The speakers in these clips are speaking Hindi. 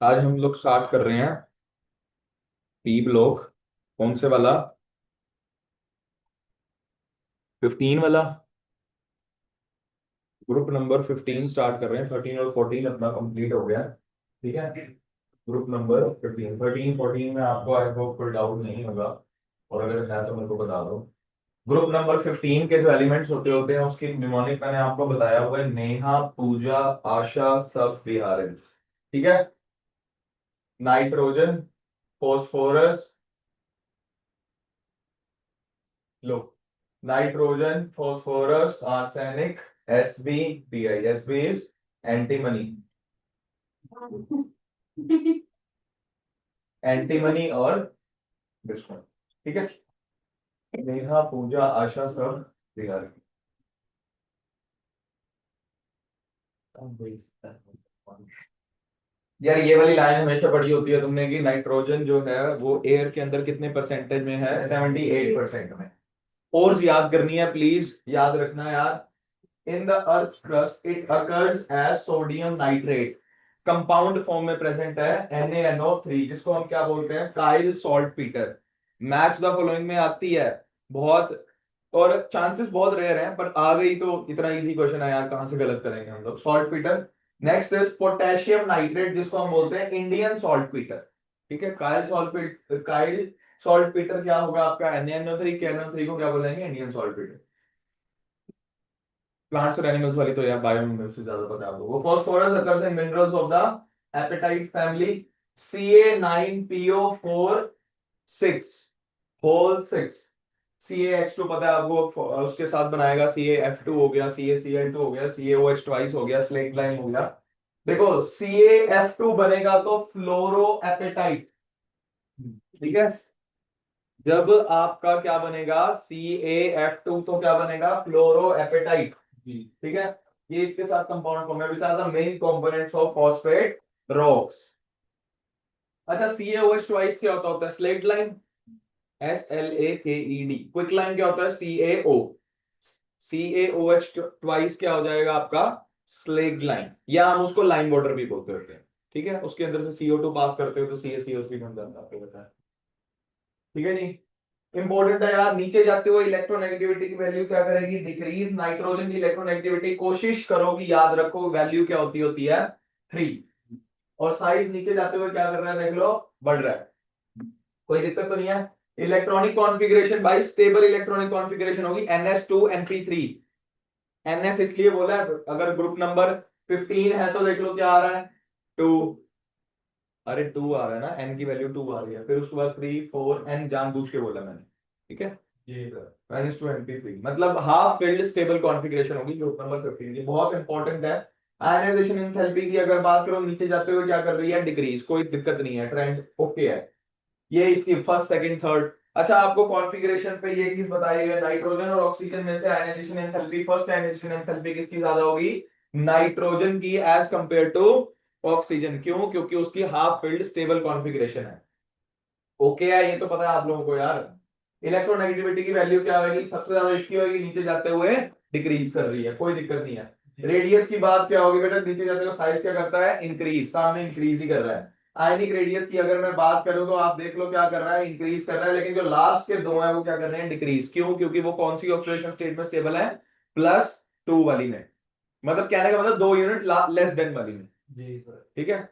आज हम लोग स्टार्ट कर रहे हैं पी ब्लॉक। कौन से वाला? 15 वाला। ग्रुप नंबर 15 स्टार्ट कर रहे हैं। 13 और 14 अपना कंप्लीट हो गया। ठीक है। ग्रुप नंबर 15, 13, 14 में आपको आई होप कोई डाउट नहीं होगा, और अगर है तो मेरे को बता दो। ग्रुप नंबर 15 के जो एलिमेंट्स होते होते हैं उसकी निमोनिक मैंने आपको बताया हुआ है, नेहा, पूजा, आशा, सब बिहारी। ठीक है। Nitrogen, phosphorus, low, nitrogen, phosphorus, arsenic, SB, pi. SB is antimony. Antimony और दुश्मन। ठीक है। नेहा, पूजा, आशा, सब बिहार। यार ये वाली लाइन हमेशा पढ़ी होती है तुमने कि नाइट्रोजन जो है वो एयर के अंदर कितने परसेंटेज में है? 78% में। और याद करनी है, प्लीज याद रखना यार। In the earth crust it occurs as sodium nitrate. Compound form में प्रेजेंट है NaNO3, जिसको हम क्या बोलते हैं? Chile saltpetre. Match the following में आती है बहुत, और चांसेस बहुत रेयर हैं, पर आ गई तो इतना इजी क्वेश्चन है यार, कहां से गलत करेंगे हम लोग? Salt Peter. Next is potassium nitrate, जिसको हम बोलते हैं इंडियन सॉल्ट पीटर। ठीक है। काइल सॉल्ट पीटर क्या होगा आपका? NaNO3। KNO3 को क्या बोलेंगे? Indian salt Peter. प्लांट्स और एनिमल्स वाली तो यार बायो में से ज्यादा पता है आप लोगों को। Phosphorus occurs in minerals of the apatite family. Ca9PO4 6 whole 6। CaH2 पता है आपको, उसके साथ बनाएगा। CaF2 हो गया, CaCl2 हो गया, CaOH ट्वाइस हो गया, स्लेट लाइन हो गया। देखो, CaF2 बनेगा तो फ्लोरो एपेटाइट। ठीक है। जब आपका क्या बनेगा? CaF2 तो क्या बनेगा? Fluoro apatite. ठीक है। ये इसके साथ कंपाउंड फॉर्म है, which are the main components of phosphate rocks. अच्छा, CaOH ट्वाइस क्या होता है? Slaked lime. SLAKED। Quick lime क्या होता है? CaO। CaOH ट्वाइस क्या हो जाएगा आपका? स्लेट लाइन, या हम उसको लाइन वाटर भी बोलते होते हैं। ठीक है। उसके अंदर से CO2 पास करते हो तो CaCO3 बन जाता है, आपको पता है। ठीक है जी। इंपॉर्टेंट है यार, नीचे जाते हुए इलेक्ट्रोनेगेटिविटी की वैल्यू क्या करेगी? डिक्रीज। नाइट्रोजन की इलेक्ट्रोनेगेटिविटी कोशिश करो कि याद रखो, वैल्यू क्या होती होती है? 3। और साइज नीचे जाते हुए क्या कर रहा है? देख लो, बढ़ रहा है। कोई दिक्कत तो नहीं है? इलेक्ट्रॉनिक कॉन्फ़िगरेशन भाई, स्टेबल इलेक्ट्रॉनिक कॉन्फ़िगरेशन होगी NS2 NP3। NS इसलिए बोला है, अगर ग्रुप नंबर 15 है तो देख लो क्या आ रहा है? 2। अरे 2 आ रहा है ना, N की वैल्यू 2 आ रही है, फिर उसके बाद 3 4 N जानबूझ के बोला मैंने। ठीक है जी सर। NS2 NP3 मतलब हाफ फील्ड स्टेबल कॉन्फ़िगरेशन होगी ग्रुप नंबर 15 की। बहुत इंपॉर्टेंट है। आयनाइजेशन एंथैल्पी की अगर बात करो, नीचे जाते हुए क्या कर रही है? डिक्रीज। कोई दिक्कत नहीं है, ट्रेंड ओके है। ये इसकी फर्स्ट सेकंड थर्ड। अच्छा, आपको कॉन्फ़िगरेशन पे ये चीज बताई है, नाइट्रोजन और ऑक्सीजन में से ionisation enthalpy, first ionisation enthalpy किसकी ज्यादा होगी? नाइट्रोजन की एज कंपेयर टू ऑक्सीजन। क्यों? क्योंकि उसकी हाफ फील्ड स्टेबल कॉन्फ़िगरेशन है। ओके है, ये तो पता है आप लोगों को यार। इलेक्ट्रोनेगेटिविटी की वैल्यू क्या होगी? सबसे ज्यादा इसकी होगी, नीचे जाते हुए डिक्रीज कर रही है, कोई दिक्कत नहीं है। रेडियस की बात क्या होगी बेटा? नीचे जाते हुए साइज क्या करता है? इंक्रीज। सामने इंक्रीज ही कर रहा है। आयनिक रेडियस की अगर मैं बात करूं तो आप देख लो क्या कर रहा है? इंक्रीज कर रहा है। लेकिन जो लास्ट के दो हैं वो क्या कर रहे हैं? डिक्रीज। क्यों? क्योंकि वो कौन सी ऑक्सीडेशन स्टेट में स्टेबल है? +2 वाली में। मतलब कहने का मतलब 2 यूनिट लेस देन वाली में। जी सर। ठीक है।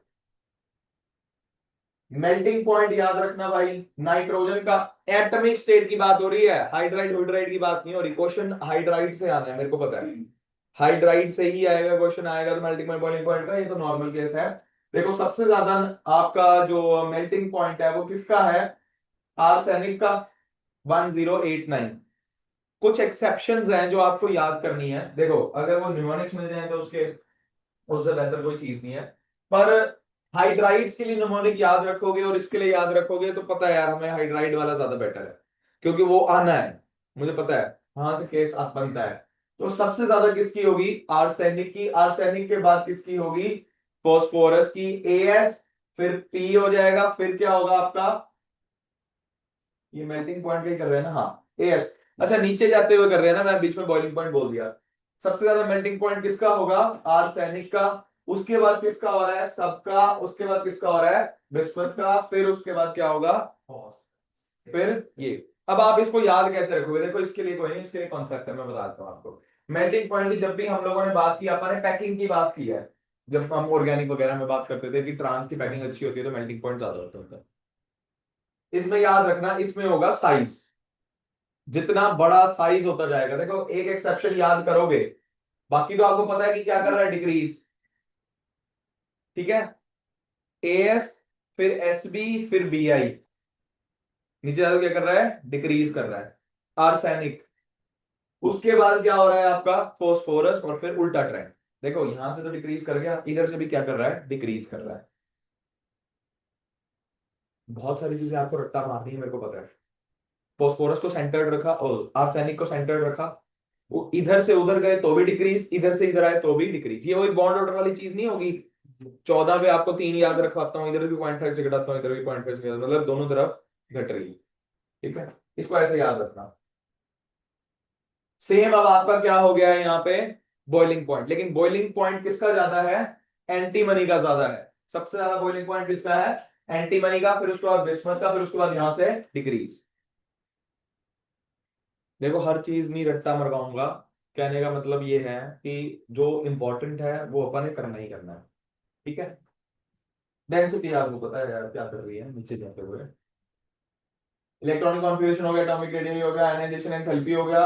मेल्टिंग पॉइंट याद रखना भाई, नाइट्रोजन का एटॉमिक स्टेट की बात हो रही है, हाइड्राइड हाइड्राइड की बात नहीं हो रही। क्वेश्चन हाइड्राइड से आना है, मेरे को पता है। हाइड्राइड से ही आएगा क्वेश्चन, आएगा तो मेल्टिंग पॉइंट बॉइलिंग पॉइंट का, ये तो नॉर्मल केस है। देखो, सबसे ज्यादा आपका जो मेल्टिंग पॉइंट है वो किसका है? आर्सेनिक का, 1089। कुछ एक्सेप्शंस हैं जो आपको याद करनी है। देखो, अगर वो न्यूमोनिक्स मिल जाए तो उसके उससे बेहतर कोई चीज नहीं है। पर हाइड्राइड्स के लिए निमोनिक याद रखोगे और इसके लिए याद रखोगे तो पता है यार, हमें हाइड्राइड वाला ज्यादा बेटर है, क्योंकि वो आना है, मुझे पता है कहां से केस बनता है। तो सबसे ज्यादा किसकी होगी? आर्सेनिक की। आर्सेनिक के बाद किसकी होगी? फॉस्फोरस की। AS, फिर P हो जाएगा, फिर क्या होगा आपका? ये मेल्टिंग पॉइंट पे कर रहे हैं ना? हाँ, AS। अच्छा, नीचे जाते हुए कर रहे हैं ना, मैं बीच में बॉइलिंग पॉइंट बोल दिया। सबसे ज्यादा मेल्टिंग पॉइंट किसका होगा? आर्सेनिक का। उसके बाद किसका हो रहा है, सबका, उसके बाद किसका हो रहा है, विस्पत का, फिर उसके बाद क्या होगा, फिर ये। अब आप इसको याद कैसे रखोगे, देखो इसके लिए कोई नहीं, इसके लिए कॉन्सेप्ट है, मैं बताता हूँ आपको। मेल्टिंग पॉइंट की जब भी हम लोगों ने बात की, अपन ने पैकिंग की बात की है, जब हम ऑर्गेनिक वगैरह में बात करते थे कि ट्रांस की पैकिंग अच्छी होती है तो मेल्टिंग पॉइंट ज्यादा होता है। इसमें याद रखना, इसमें होगा साइज, जितना बड़ा साइज होता जाएगा, देखो एक एक्सेप्शन याद करोगे, बाकी तो आपको पता है कि क्या कर रहा है, डिक्रीज, ठीक है, एएस, फिर एसबी, फिर बीआई, नीचे जाकर क्या कर रहा है, डिक्रीज कर रहा है, आर्सेनिक, उसके बाद क्या हो रहा है आपका, फोस्फोरस, और फिर उल्टा ट्रेंड, देखो यहां से तो डिक्रीज कर गया, इधर से भी क्या कर रहा है, डिक्रीज कर रहा है। बहुत सारी चीजें आपको रट्टा मारनी है, मेरे को पता है। फोस्फोरस को सेंटर्ड रखा और आर्सेनिक को सेंटर्ड रखा, वो इधर से उधर गए तो भी डिक्रीज, इधर से इधर आए तो भी डिक्रीज, ये वही बॉन्ड ऑर्डर वाली चीज नहीं होगी। 14 पे आपको 3 याद रखवाता हूँ, इधर भी 0.5 से घटाता हूँ, इधर भी 0.5 से घटाता हूँ, मतलब दोनों तरफ घट रही है, ठीक है, इसको ऐसे याद रखना। सेम अब आपका क्या हो गया है यहाँ पे, बॉइलिंग पॉइंट, लेकिन बॉइलिंग पॉइंट किसका ज्यादा है, एंटीमनी का ज्यादा है, सबसे ज्यादा बॉइलिंग पॉइंट किसका है, एंटीमनी का, फिर उसके बाद बिस्मथ का, फिर उसके बाद यहां से डिक्रीज। देखो हर चीज नहीं रट्टा मरवाऊंगा, कहने का मतलब ये है कि जो इंपॉर्टेंट है वो अपन ने करना ही करना है, ठीक है। डेंसिटी आपको पता है यार क्या कर रही है, नीचे जाते हुए इलेक्ट्रॉनिक कॉन्फ़िगरेशन हो गया, एटॉमिक रेडियस हो गया, आयनाइजेशन एंथैल्पी हो गया।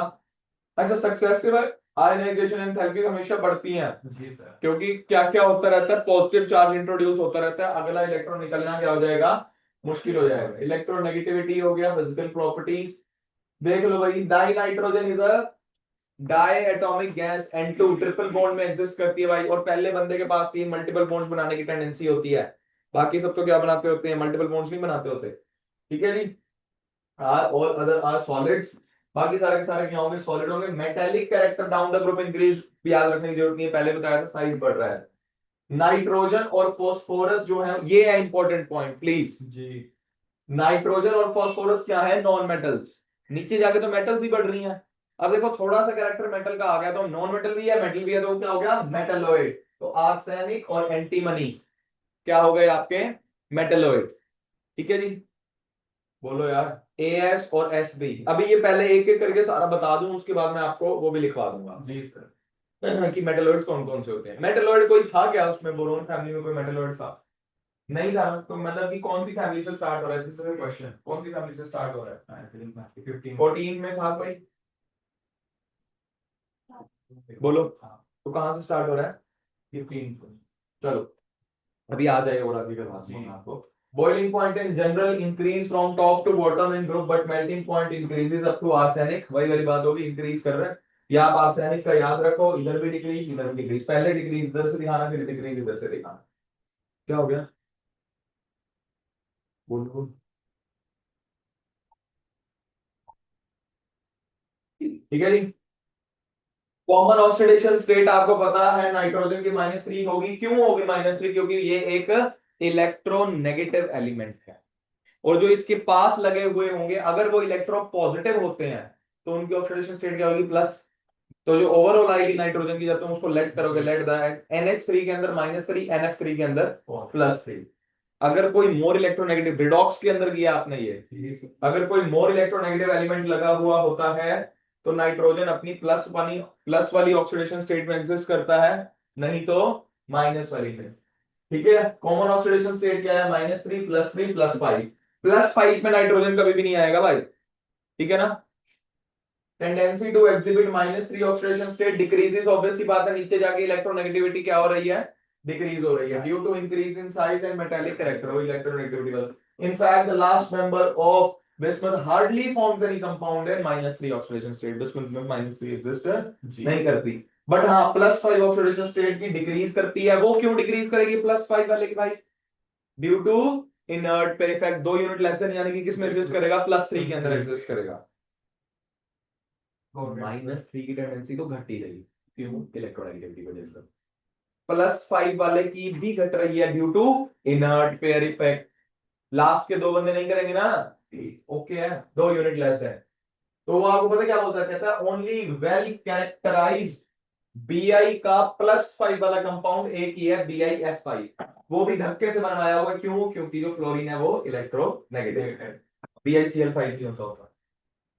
अच्छा, सक्सेसिव आयनाइजेशन एंथैल्पी हमेशा बढ़ती हैं, जी सर, क्योंकि क्या क्या होता रहता है, पॉजिटिव चार्ज इंट्रोड्यूस होता रहता है, अगला इलेक्ट्रॉन निकलना क्या हो जाएगा, मुश्किल हो जाएगा। इलेक्ट्रोनेगेटिविटी हो गया, फिजिकल प्रॉपर्टीज, देख लो भाई, dinitrogen is a diatomic gas, N2 triple bond में एग्जिस्ट करती है भाई, और पहले बंदे के पास ही मल्टीपल बॉन्ड्स बनाने की टेंडेंसी होती है, बाकी सब तो क्या बनाते होते हैं, मल्टीपल बॉन्ड्स नहीं बनाते होते, ठीक है जी। आर और अदर आर सॉलिड्स, बाकी सारे के सारे क्या होंगे, सॉलिड होंगे। Metallic character down the group increase, याद रखने की जरूरत नहीं है, पहले बताया था, साइज बढ़ रहा है। नाइट्रोजन और फास्फोरस जो है, ये है इंपॉर्टेंट पॉइंट प्लीज जी, नाइट्रोजन और फास्फोरस क्या है, नॉन मेटल्स, नीचे जाके तो मेटल्स ही बढ़ रही हैं। अब देखो थोड़ा सा कैरेक्टर मेटल का आ गया तो नॉन मेटल भी है, मेटल भी है, तो क्या हो गया, मेटलोइड, तो आर्सेनिक और एंटीमनी क्या हो गए आपके, मेटलोइड, ठीक है जी। बोलो यार, एएस और एसबी, अभी ये पहले एक एक करके सारा बता दूं, उसके बाद मैं आपको वो भी लिखवा दूंगा जी सर, कि मेटलोइड्स कौन कौन से होते हैं। मेटलोइड कोई था क्या उसमें, बोरोन फैमिली में कोई मेटलोइड था, नहीं था ना, तो मतलब कि कौन सी फैमिली से स्टार्ट हो रहा है, दिस इज क्वेश्चन, कौन सी फैमिली से स्टार्ट हो रहा है, 14 में था कोई, बोलो, तो कहां से स्टार्ट हो रहा है, 15 से, चलो अभी आ जाएगा और आगे करवा आपको। Boiling point in general increase from top to bottom in group, but melting point increases up to arsenic, वही वाली बात होगी, इंक्रीज कर रहा है, या आप आर्सेनिक का याद रखो, इधर भी डिक्रीज, इधर भी डिक्रीज, पहले डिक्रीज इधर से दिखाना, फिर डिक्रीज इधर से दिखाना, क्या हो गया, बोलो, ठीक है जी। कॉमन ऑक्सीडेशन स्टेट आपको पता है, नाइट्रोजन की -3 होगी, क्यों होगी -3, क्योंकि ये एक इलेक्ट्रोनेगेटिव एलिमेंट है, और जो इसके पास लगे हुए होंगे अगर वो इलेक्ट्रो पॉजिटिव होते हैं तो उनकी ऑक्सीडेशन स्टेट क्या होगी, प्लस। तो जो ओवरऑल आएगी नाइट्रोजन की, जब तुम उसको लेट करोगे, लेट द NH3 के अंदर -3, NF3 के अंदर +3, अगर कोई मोर इलेक्ट्रोनेगेटिव, रिडॉक्स के अंदर किया आपने ये, अगर कोई मोर इलेक्ट्रोनेगेटिव एलिमेंट लगा हुआ होता है तो नाइट्रोजन अपनी प्लस वाली ऑक्सीडेशन स्टेट में एग्जिस्ट करता है, नहीं तो माइनस वाली में, ठीक है। कॉमन ऑक्सीडेशन स्टेट क्या है, -3 +3 +5, +5 में नाइट्रोजन कभी भी नहीं आएगा भाई, ठीक है ना। Tendency to exhibit -3 oxidation state decreases, obvious सी बात है, नीचे जाके इलेक्ट्रोनेगेटिविटी क्या हो रही है, डिक्रीज हो रही है, due to increase in size and metallic character, वो इलेक्ट्रोनेगेटिविटी वाला। In fact the last member of bismuth hardly forms any compound in -3 oxidation state, bismuth में -3 एग्जिस्ट नहीं करती, बट हाँ +5 ऑक्सीडेशन स्टेट की डिक्रीज करती है। वो क्यों डिक्रीज करेगी +5 वाले की भाई, due to inert pair effect, 2 unit less than, यानी कि किसमें एग्जिस्ट करेगा, +3 के अंदर एग्जिस्ट करेगा, -3 की टेंडेंसी तो घट ही रही, क्यों, इलेक्ट्रोनेगेटिविटी की वजह से। +5 वाले की भी घट रही है due to inert pair effect, last के दो बंदे नहीं करेंगे ना, ओके है, 2 यूनिट लेस देन, तो वो आपको पता क्या बोलता है, कहता है ओनली वेल कैरेक्टराइज्ड Bi का +5 वाला कंपाउंड एक ही है, BiF5, वो भी धक्के से बनवाया हुआ है। क्यों? क्योंकि जो फ्लोरीन है वो इलेक्ट्रोनेगेटिव है। BiCl5 क्यों होता है?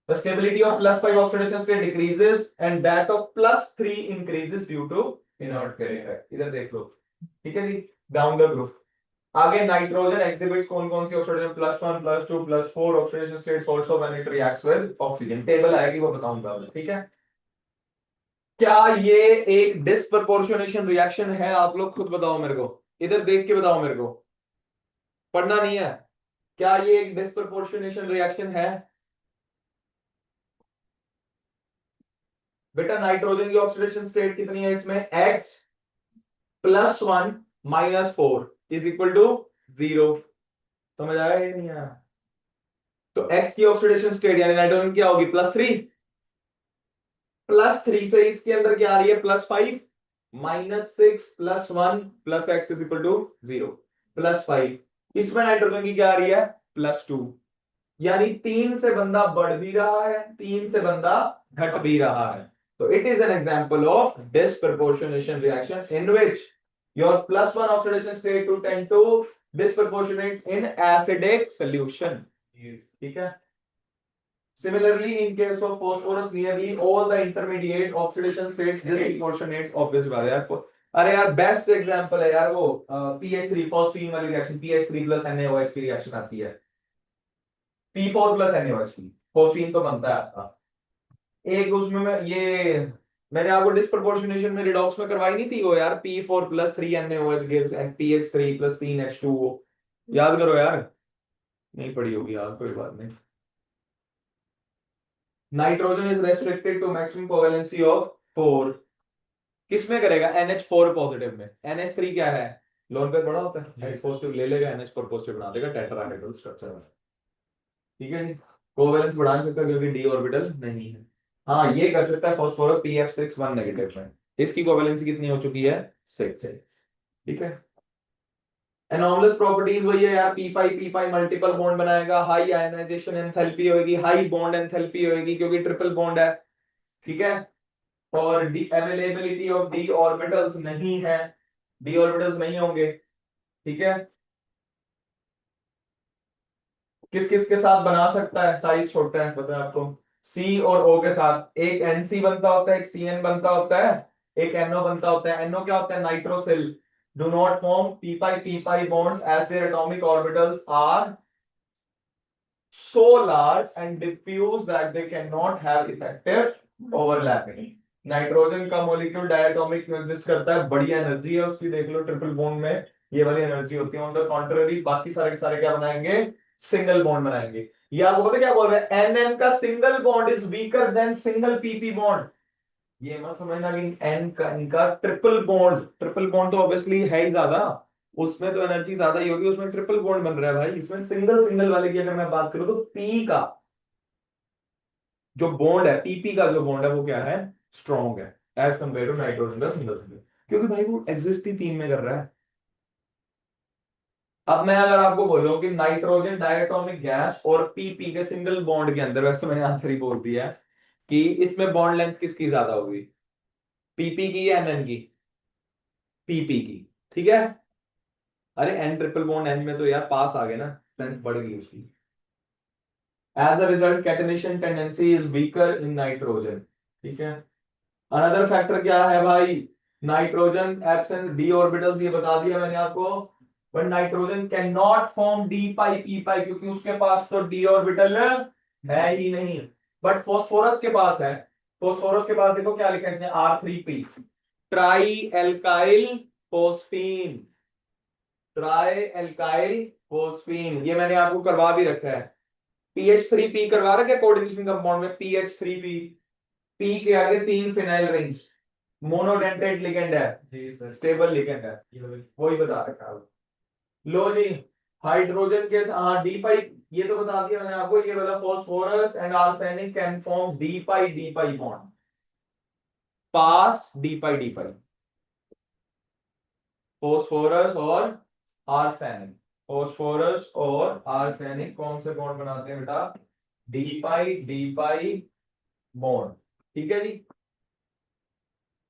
The stability of +5 oxidation state decreases and that of +3 increases due to inert carrying effect। इधर देख लो, ठीक है जी, डाउन द ग्रुप। आगे नाइट्रोजन एग्जिबिट्स कौन कौन सी oxidation, +1 +2 +4 oxidation states also when it reacts with oxygen. Table आएगी वो बताऊंगा मैं, ठीक है। क्या ये एक डिस्प्रपोर्शनेशन रिएक्शन है? आप लोग खुद बताओ मेरे को, इधर देख के बताओ मेरे को, पढ़ना नहीं है। क्या ये एक डिस्प्रपोर्शनेशन रिएक्शन है? बेटा नाइट्रोजन की ऑक्सीडेशन स्टेट कितनी है इसमें? X +1 -4 is equal to 0। समझ आया या नहीं आया? तो X की ऑक्सीडेशन स्टेट यानी नाइट्रोजन क्या होगी? +3। +3 से इसके अंदर क्या आ रही है? +5 -6 +1 +X इज इक्वल टू 0 +5। इसमें नाइट्रोजन की क्या आ रही है? +2। यानी 3 से बंदा बढ़ भी रहा है, 3 से बंदा घट भी रहा है। तो it is an example of disproportionation reaction in which your +1 oxidation state to tend to disproportionates in acidic solution। ठीक है। Similarly, in case of phosphorus, nearly all the intermediate oxidation states disproportionate obvious बात है यार। अरे यार बेस्ट एग्जांपल है यार वो PH3 फॉस्फीन वाली रिएक्शन, PH3 + NaOH की रिएक्शन आती है, P4 + NaOH की, फॉस्फीन तो बनता है आपका। एक उसमें मैं ये मैंने आपको डिस्प्रपोर्शनेशन में रिडॉक्स में करवाई नहीं थी वो यार, P4 + 3 NaOH gives and PH3 + 3 H2O। याद करो यार, नहीं पढ़ी होगी यार, कोई बात नहीं। Nitrogen is restricted to maximum covalency of 4। किसमें करेगा? NH4 पॉजिटिव में। NH3 क्या है? लोन पे बड़ा होता है, H पॉजिटिव ले लेगा, NH4 पॉजिटिव बना देगा टेट्राहेड्रल स्ट्रक्चर में। ठीक है जी। कोवेलेंस बढ़ा नहीं सकता क्योंकि d ऑर्बिटल नहीं है। हाँ ये कर सकता है फॉस्फोरस PF6 1 नेगेटिव में, इसकी कोवेलेंसी कितनी हो चुकी है? 6। ठीक है। एनॉमलस प्रॉपर्टीज वही है यार, पी पाई मल्टीपल बॉन्ड बनाएगा, हाई आयनाइजेशन एंथैल्पी होगी, हाई बॉन्ड एंथैल्पी होगी क्योंकि ट्रिपल बॉन्ड है। ठीक है। और D availability of D orbitals नहीं है, डी ऑर्बिटल्स नहीं होंगे। ठीक है। किस किस के साथ बना सकता है? साइज छोटा है पता है आपको, सी और ओ के साथ। एक एनसी बनता होता है, एक सीएन बनता होता है, एक एनओ बनता होता है। एनओ क्या होता है? Nitrosyl. Do not form P pi bonds as their atomic orbitals are so large and diffuse that they cannot have effective overlapping। Nitrogen का मॉलिक्यूल डायटोमिक क्यों एग्जिस्ट करता है? बड़ी एनर्जी है उसकी, देख लो ट्रिपल बॉन्ड में ये वाली एनर्जी होती है। ऑन द कॉन्ट्ररी बाकी सारे के सारे क्या बनाएंगे? सिंगल बॉन्ड बनाएंगे। ये आपको पता क्या बोल रहे हैं? एनएन का single bond is weaker then single PP bond. ये मत समझना कि एन का इनका ट्रिपल बॉन्ड तो ऑब्वियसली है ही ज्यादा, उसमें तो एनर्जी ज्यादा ही होगी, उसमें ट्रिपल बॉन्ड बन रहा है भाई। इसमें सिंगल सिंगल वाले की अगर मैं बात करूं तो पी का जो बॉन्ड है, पीपी का जो बॉन्ड है वो क्या है? स्ट्रॉन्ग है एज कंपेयर टू नाइट्रोजन का सिंगल सिंगल, क्योंकि भाई वो एग्जिस्ट ही 3 में कर रहा है। अब मैं अगर आपको बोलूं कि नाइट्रोजन डायटोमिक गैस और पीपी के सिंगल बॉन्ड के अंदर, वैसे तो मैंने आंसर ही बोल दिया है कि इसमें बॉन्ड लेंथ किसकी ज्यादा होगी, पीपी की या एनएन की? पीपी की। ठीक है। अरे एन ट्रिपल बॉन्ड एन में तो यार पास आ गए ना, लेंथ बढ़ गई उसकी। As a result catenation tendency is weaker in nitrogen. ठीक है। अनदर फैक्टर क्या है भाई? नाइट्रोजन एब्सेंस डी ऑर्बिटल्स, ये बता दिया मैंने आपको। But nitrogen can not form d pi p pi क्योंकि उसके पास तो डी ऑर्बिटल है ही नहीं। बट फॉस्फोरस के पास है। फॉस्फोरस के पास देखो क्या लिखा है इसने, R3P, try alkyl phosphine. Try alkyl phosphine, ये मैंने आपको करवा भी रखा है। PH3P करवा रखा है कोऑर्डिनेशन कंपाउंड में, PH3P। पी के आगे 3 फिनाइल रिंग्स, मोनोडेंटेट लिगेंड है जी सर, स्टेबल लिगेंड है, वही बता रखा है। लो जी, हाइड्रोजन के हाँ डी पाई, ये तो बता दिया मैंने आपको। ये वाला phosphorus and arsenic can form d pi bond, pass D pi. Phosphorus और आर्सेनिक, फॉस्फोरस और आर्सेनिक कौन से बॉन्ड बनाते हैं बेटा? D pi bond. ठीक है जी। ठीक है जी।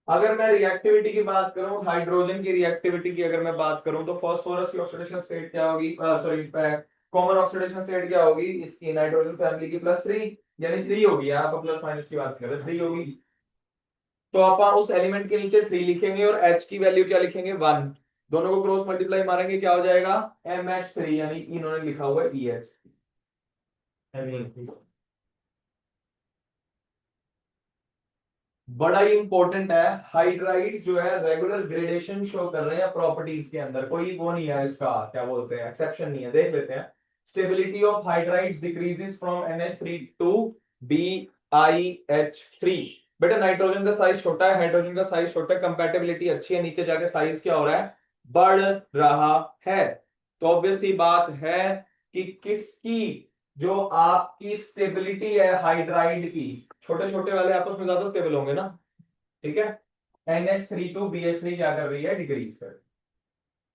अगर मैं रिएक्टिविटी की बात करूं, हाइड्रोजन की रिएक्टिविटी की अगर मैं बात करूं, तो फास्फोरस की ऑक्सीडेशन स्टेट क्या होगी, सॉरी कॉमन ऑक्सीडेशन स्टेट क्या होगी इसकी, नाइट्रोजन फैमिली की +3, यानी 3 होगी, यहाँ पर प्लस माइनस की बात करें 3 होगी। तो आप उस एलिमेंट के नीचे 3 लिखेंगे और H की वैल्यू क्या लिखेंगे 1, दोनों को क्रॉस मल्टीप्लाई मारेंगे क्या हो जाएगा MH3, यानी इन्होंने लिखा हुआ है EH। बड़ा ही इंपॉर्टेंट है, हाइड्राइड्स जो है रेगुलर ग्रेडेशन शो कर रहे हैं प्रॉपर्टीज के अंदर, कोई वो नहीं है इसका क्या बोलते हैं एक्सेप्शन नहीं है, देख लेते हैं। Stability of hydrides decreases from NH3 to BiH3। बेटा नाइट्रोजन का साइज छोटा है, हाइड्रोजन का साइज छोटा है, कंपैटिबिलिटी अच्छी है, नीचे जाके साइज क्या हो रहा है बढ़ रहा है। तो ऑब्वियस सी बात है कि किसकी जो आपकी स्टेबिलिटी है हाइड्राइड की, छोटे छोटे वाले आपस में ज्यादा स्टेबल होंगे ना, ठीक है। NH3 टू BH3 क्या कर रही है डिक्रीज कर,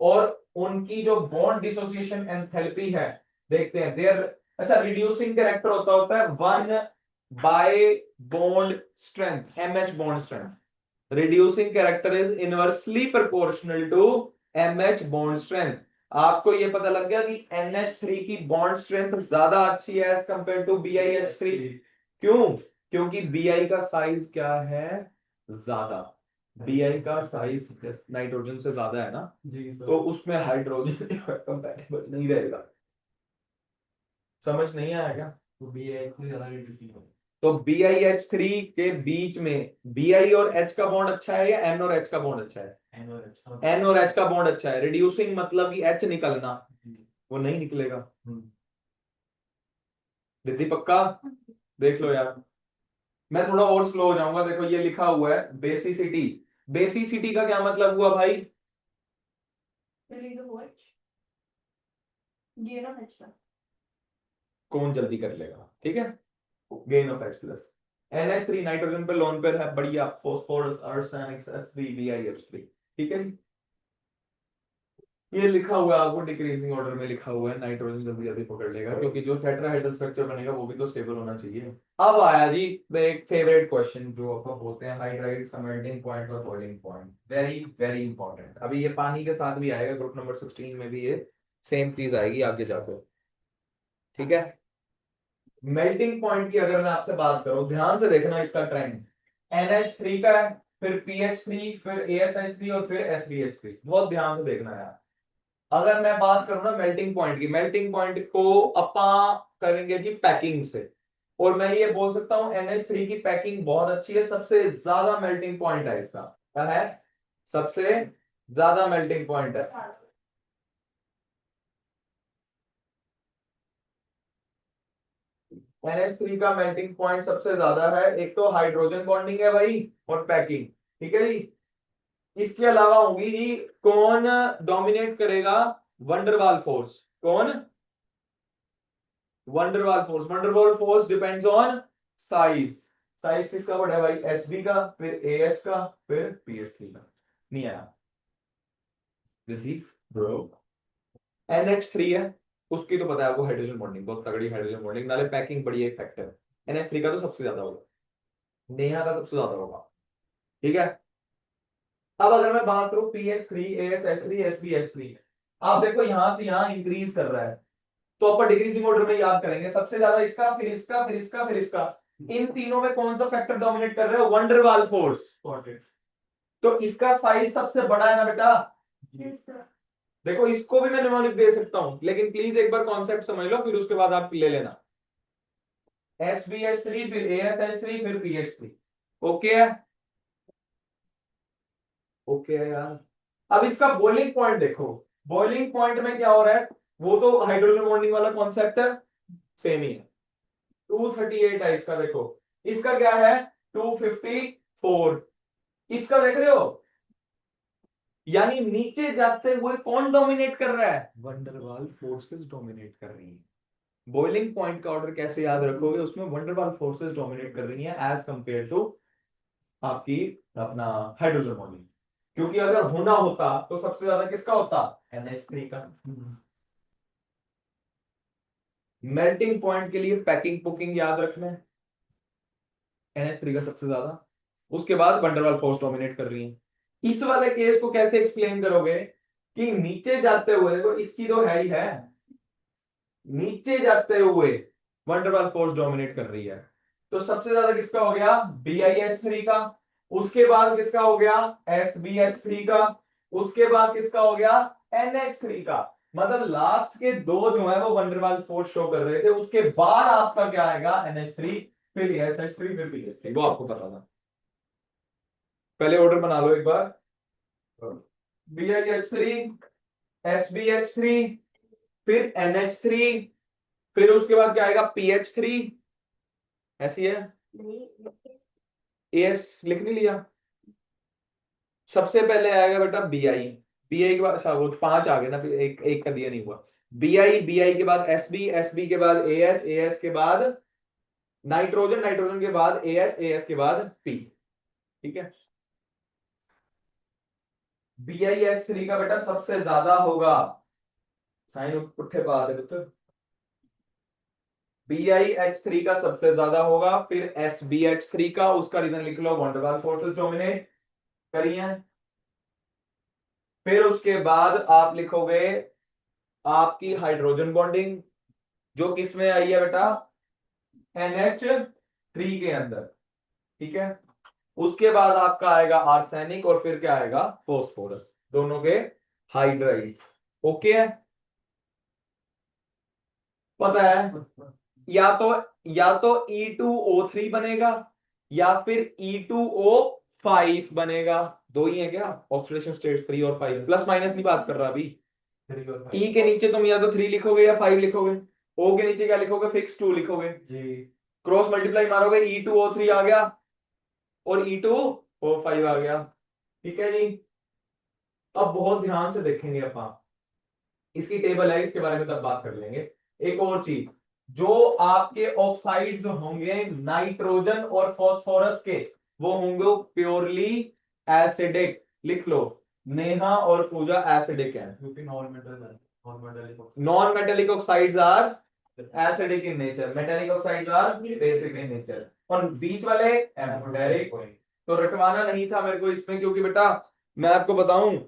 और उनकी जो बॉन्ड डिसोसिएशन एंथैल्पी है देखते हैं देयर, अच्छा रिड्यूसिंग कैरेक्टर होता है 1 by bond strength, MH bond strength. Reducing character is inversely proportional to MH bond strength. आपको ये पता लग गया कि NH3 की बॉन्ड स्ट्रेंथ ज्यादा अच्छी है एज कंपेयर टू BiH3। क्यों? क्योंकि Bi का साइज क्या है ज्यादा, Bi का साइज नाइट्रोजन से ज्यादा है ना जी, तो उसमें हाइड्रोजन कंपैटिबल नहीं रहेगा। समझ नहीं आया क्या? तो BiH3 ज्यादा reducing होगा। तो BiH3 के बीच में Bi और H का बॉन्ड अच्छा है या N और H का बॉन्ड अच्छा है? N और H का बॉन्ड अच्छा है। रिड्यूसिंग मतलब कि H निकलना, वो नहीं निकलेगा। रिद्धि पक्का? देख लो यार, मैं थोड़ा और स्लो हो जाऊंगा। देखो ये लिखा हुआ है बेसिसिटी, बेसिसिटी का क्या मतलब हुआ भाई? कौन जल्दी कर लेगा, ठीक है। Gain of H plus, NH3 nitrogen पे लोन पेयर है, बढ़िया, फॉस्फोरस आर्सेनिक Sp BiH3, ठीक है। ये लिखा हुआ है आपको डिक्रीजिंग ऑर्डर में लिखा हुआ है, नाइट्रोजन जल्दी जल्दी पकड़ लेगा क्योंकि जो टेट्राहेड्रल स्ट्रक्चर बनेगा वो भी तो स्टेबल होना चाहिए। अब आया जी एक फेवरेट क्वेश्चन जो आपको बोलते हैं हाइड्राइड्स का मेल्टिंग पॉइंट और boiling point, very very important. अभी ये पानी के साथ भी आएगा, ग्रुप नंबर 16 में भी ये सेम चीज आएगी आगे जाकर, ठीक है। मेल्टिंग पॉइंट की अगर मैं आपसे बात करूं, ध्यान से देखना इसका ट्रेंड, NH3 का है, फिर PH3, फिर ASH3 और फिर SBH3, बहुत ध्यान से देखना यार। अगर मैं बात करूं ना मेल्टिंग पॉइंट की, मेल्टिंग पॉइंट को अपा करेंगे जी पैकिंग से, और मैं ये बोल सकता हूं NH3 की पैकिंग बहुत अच्छी है, सबसे ज्यादा मेल्टिंग पॉइंट है इसका, क्या है सबसे ज्यादा मेल्टिंग पॉइंट है। NH3 का मेल्टिंग पॉइंट सबसे ज्यादा है, एक तो हाइड्रोजन बॉन्डिंग है भाई और पैकिंग, ठीक है जी। इसके अलावा होगी जी, कौन डोमिनेट करेगा, वंडरवाल फोर्स, कौन? Van der Waals force, van der Waals force depends on size, size किसका बड़ा है भाई SB का, फिर AS का, फिर PH3 का, नहीं आया ब्रो। NH3 है, उसकी तो पता है आपको हाइड्रोजन बॉन्डिंग बहुत तगड़ी, हाइड्रोजन बॉन्डिंग नाले पैकिंग बड़ी एक फैक्टर, NH3 का तो सबसे ज्यादा होगा, नेहा का सबसे ज्यादा होगा, ठीक है। अब अगर मैं बात करूं PH3 ASH3 SBH3, आप देखो यहां से यहां इंक्रीज कर रहा है, तो अपन डिक्रीजिंग ऑर्डर में याद करेंगे, सबसे ज्यादा इसका, फिर इसका, फिर इसका, फिर इसका, इन तीनों में कौन सा फैक्टर डोमिनेट कर रहा है, वंडरवाल फोर्स। तो इसका साइज सबसे बड़ा है ना बेटा, देखो इसको भी मैं निमोनिक दे सकता हूं, लेकिन प्लीज एक बार कॉन्सेप्ट समझ लो फिर उसके बाद आप ले लेना। SBH3 फिर ASH3 फिर PH3, ओके है, ओके है यार। अब इसका बॉइलिंग पॉइंट देखो, बॉइलिंग पॉइंट में क्या हो रहा है, वो तो हाइड्रोजन बॉन्डिंग वाला कॉन्सेप्ट है, सेम ही है, 238 है इसका, देखो इसका क्या है 254, इसका देख रहे हो, यानी नीचे जाते हुए कौन डोमिनेट कर रहा है, वंडरवाल फोर्सेस डोमिनेट कर रही है। बॉइलिंग पॉइंट का ऑर्डर कैसे याद रखोगे, उसमें वंडरवाल फोर्सेस डोमिनेट कर रही है एज कंपेयर टू आपकी अपना हाइड्रोजन बॉन्डिंग, क्योंकि अगर होना होता तो सबसे ज्यादा किसका होता, NH3 का। मेल्टिंग पॉइंट के लिए पैकिंग पुकिंग याद रखना है, NH3 का सबसे ज्यादा, उसके बाद वंडरवाल फोर्स डोमिनेट कर रही है। इस वाले केस को कैसे एक्सप्लेन करोगे कि नीचे जाते हुए, देखो इसकी तो है ही है, नीचे जाते हुए वंडरवाल फोर्स डोमिनेट कर रही है, तो सबसे ज्यादा किसका हो गया, BiH3 का, उसके बाद किसका हो गया, SbH3 का, उसके बाद किसका हो गया, NH3 का। मतलब लास्ट के दो जो है वो वंडरवाल फोर्स शो कर रहे थे, उसके बाद आपका क्या आएगा, NH3, फिर SH3, फिर BH3, वो आपको पता था। पहले ऑर्डर बना लो एक बार, BiH3, SbH3, फिर NH3, फिर उसके बाद क्या आएगा, PH3, ऐसी है, AS लिख नहीं लिया, सबसे पहले आएगा बेटा BI के बाद, अच्छा वो 5 आ गए ना, एक एक का दिया नहीं हुआ, BI के बाद SB के बाद AS के बाद नाइट्रोजन के बाद AS के बाद P, ठीक है। BiH3 का बेटा सबसे ज्यादा होगा, साइन पुट्ठे पा दे पुत्र, BiH3 का सबसे ज्यादा होगा, फिर SbH3 का, उसका रीजन लिख लो, वंडरवाल फोर्सेस डोमिनेट करिए। फिर उसके बाद आप लिखोगे आपकी हाइड्रोजन बॉन्डिंग, जो किस में आई है बेटा, NH3 के अंदर, ठीक है। उसके बाद आपका आएगा आर्सेनिक, और फिर क्या आएगा, फोस्फोरस, दोनों के हाइड्राइड, ओके है, पता है। या तो E2O3 बनेगा, या फिर E2O5 बनेगा, दो ही है क्या ऑक्सीडेशन स्टेट्स, 3 और 5, प्लस माइनस नहीं बात कर रहा अभी। E के नीचे तुम या तो 3 लिखोगे या 5 लिखोगे, O के नीचे क्या लिखोगे, फिक्स 2 लिखोगे जी, क्रॉस मल्टीप्लाई मारोगे, E2O3 आ गया और E2O5 आ गया, ठीक है जी। अब बहुत ध्यान से देखेंगे अपन, इसकी टेबल है, इसके बारे में तब बात कर लेंगे। एक और चीज, जो आपके ऑक्साइड्स होंगे नाइट्रोजन और फास्फोरस के, वो होंगे प्योरली एसिडिक, लिख लो, नेहा और पूजा एसिडिक है, क्योंकि non metallic oxides are acidic in nature, metallic oxides are basic in nature, और बीच वाले एम्फोटेरिक। तो रटवाना नहीं था मेरे को इसमें, क्योंकि बेटा मैं आपको बताऊं,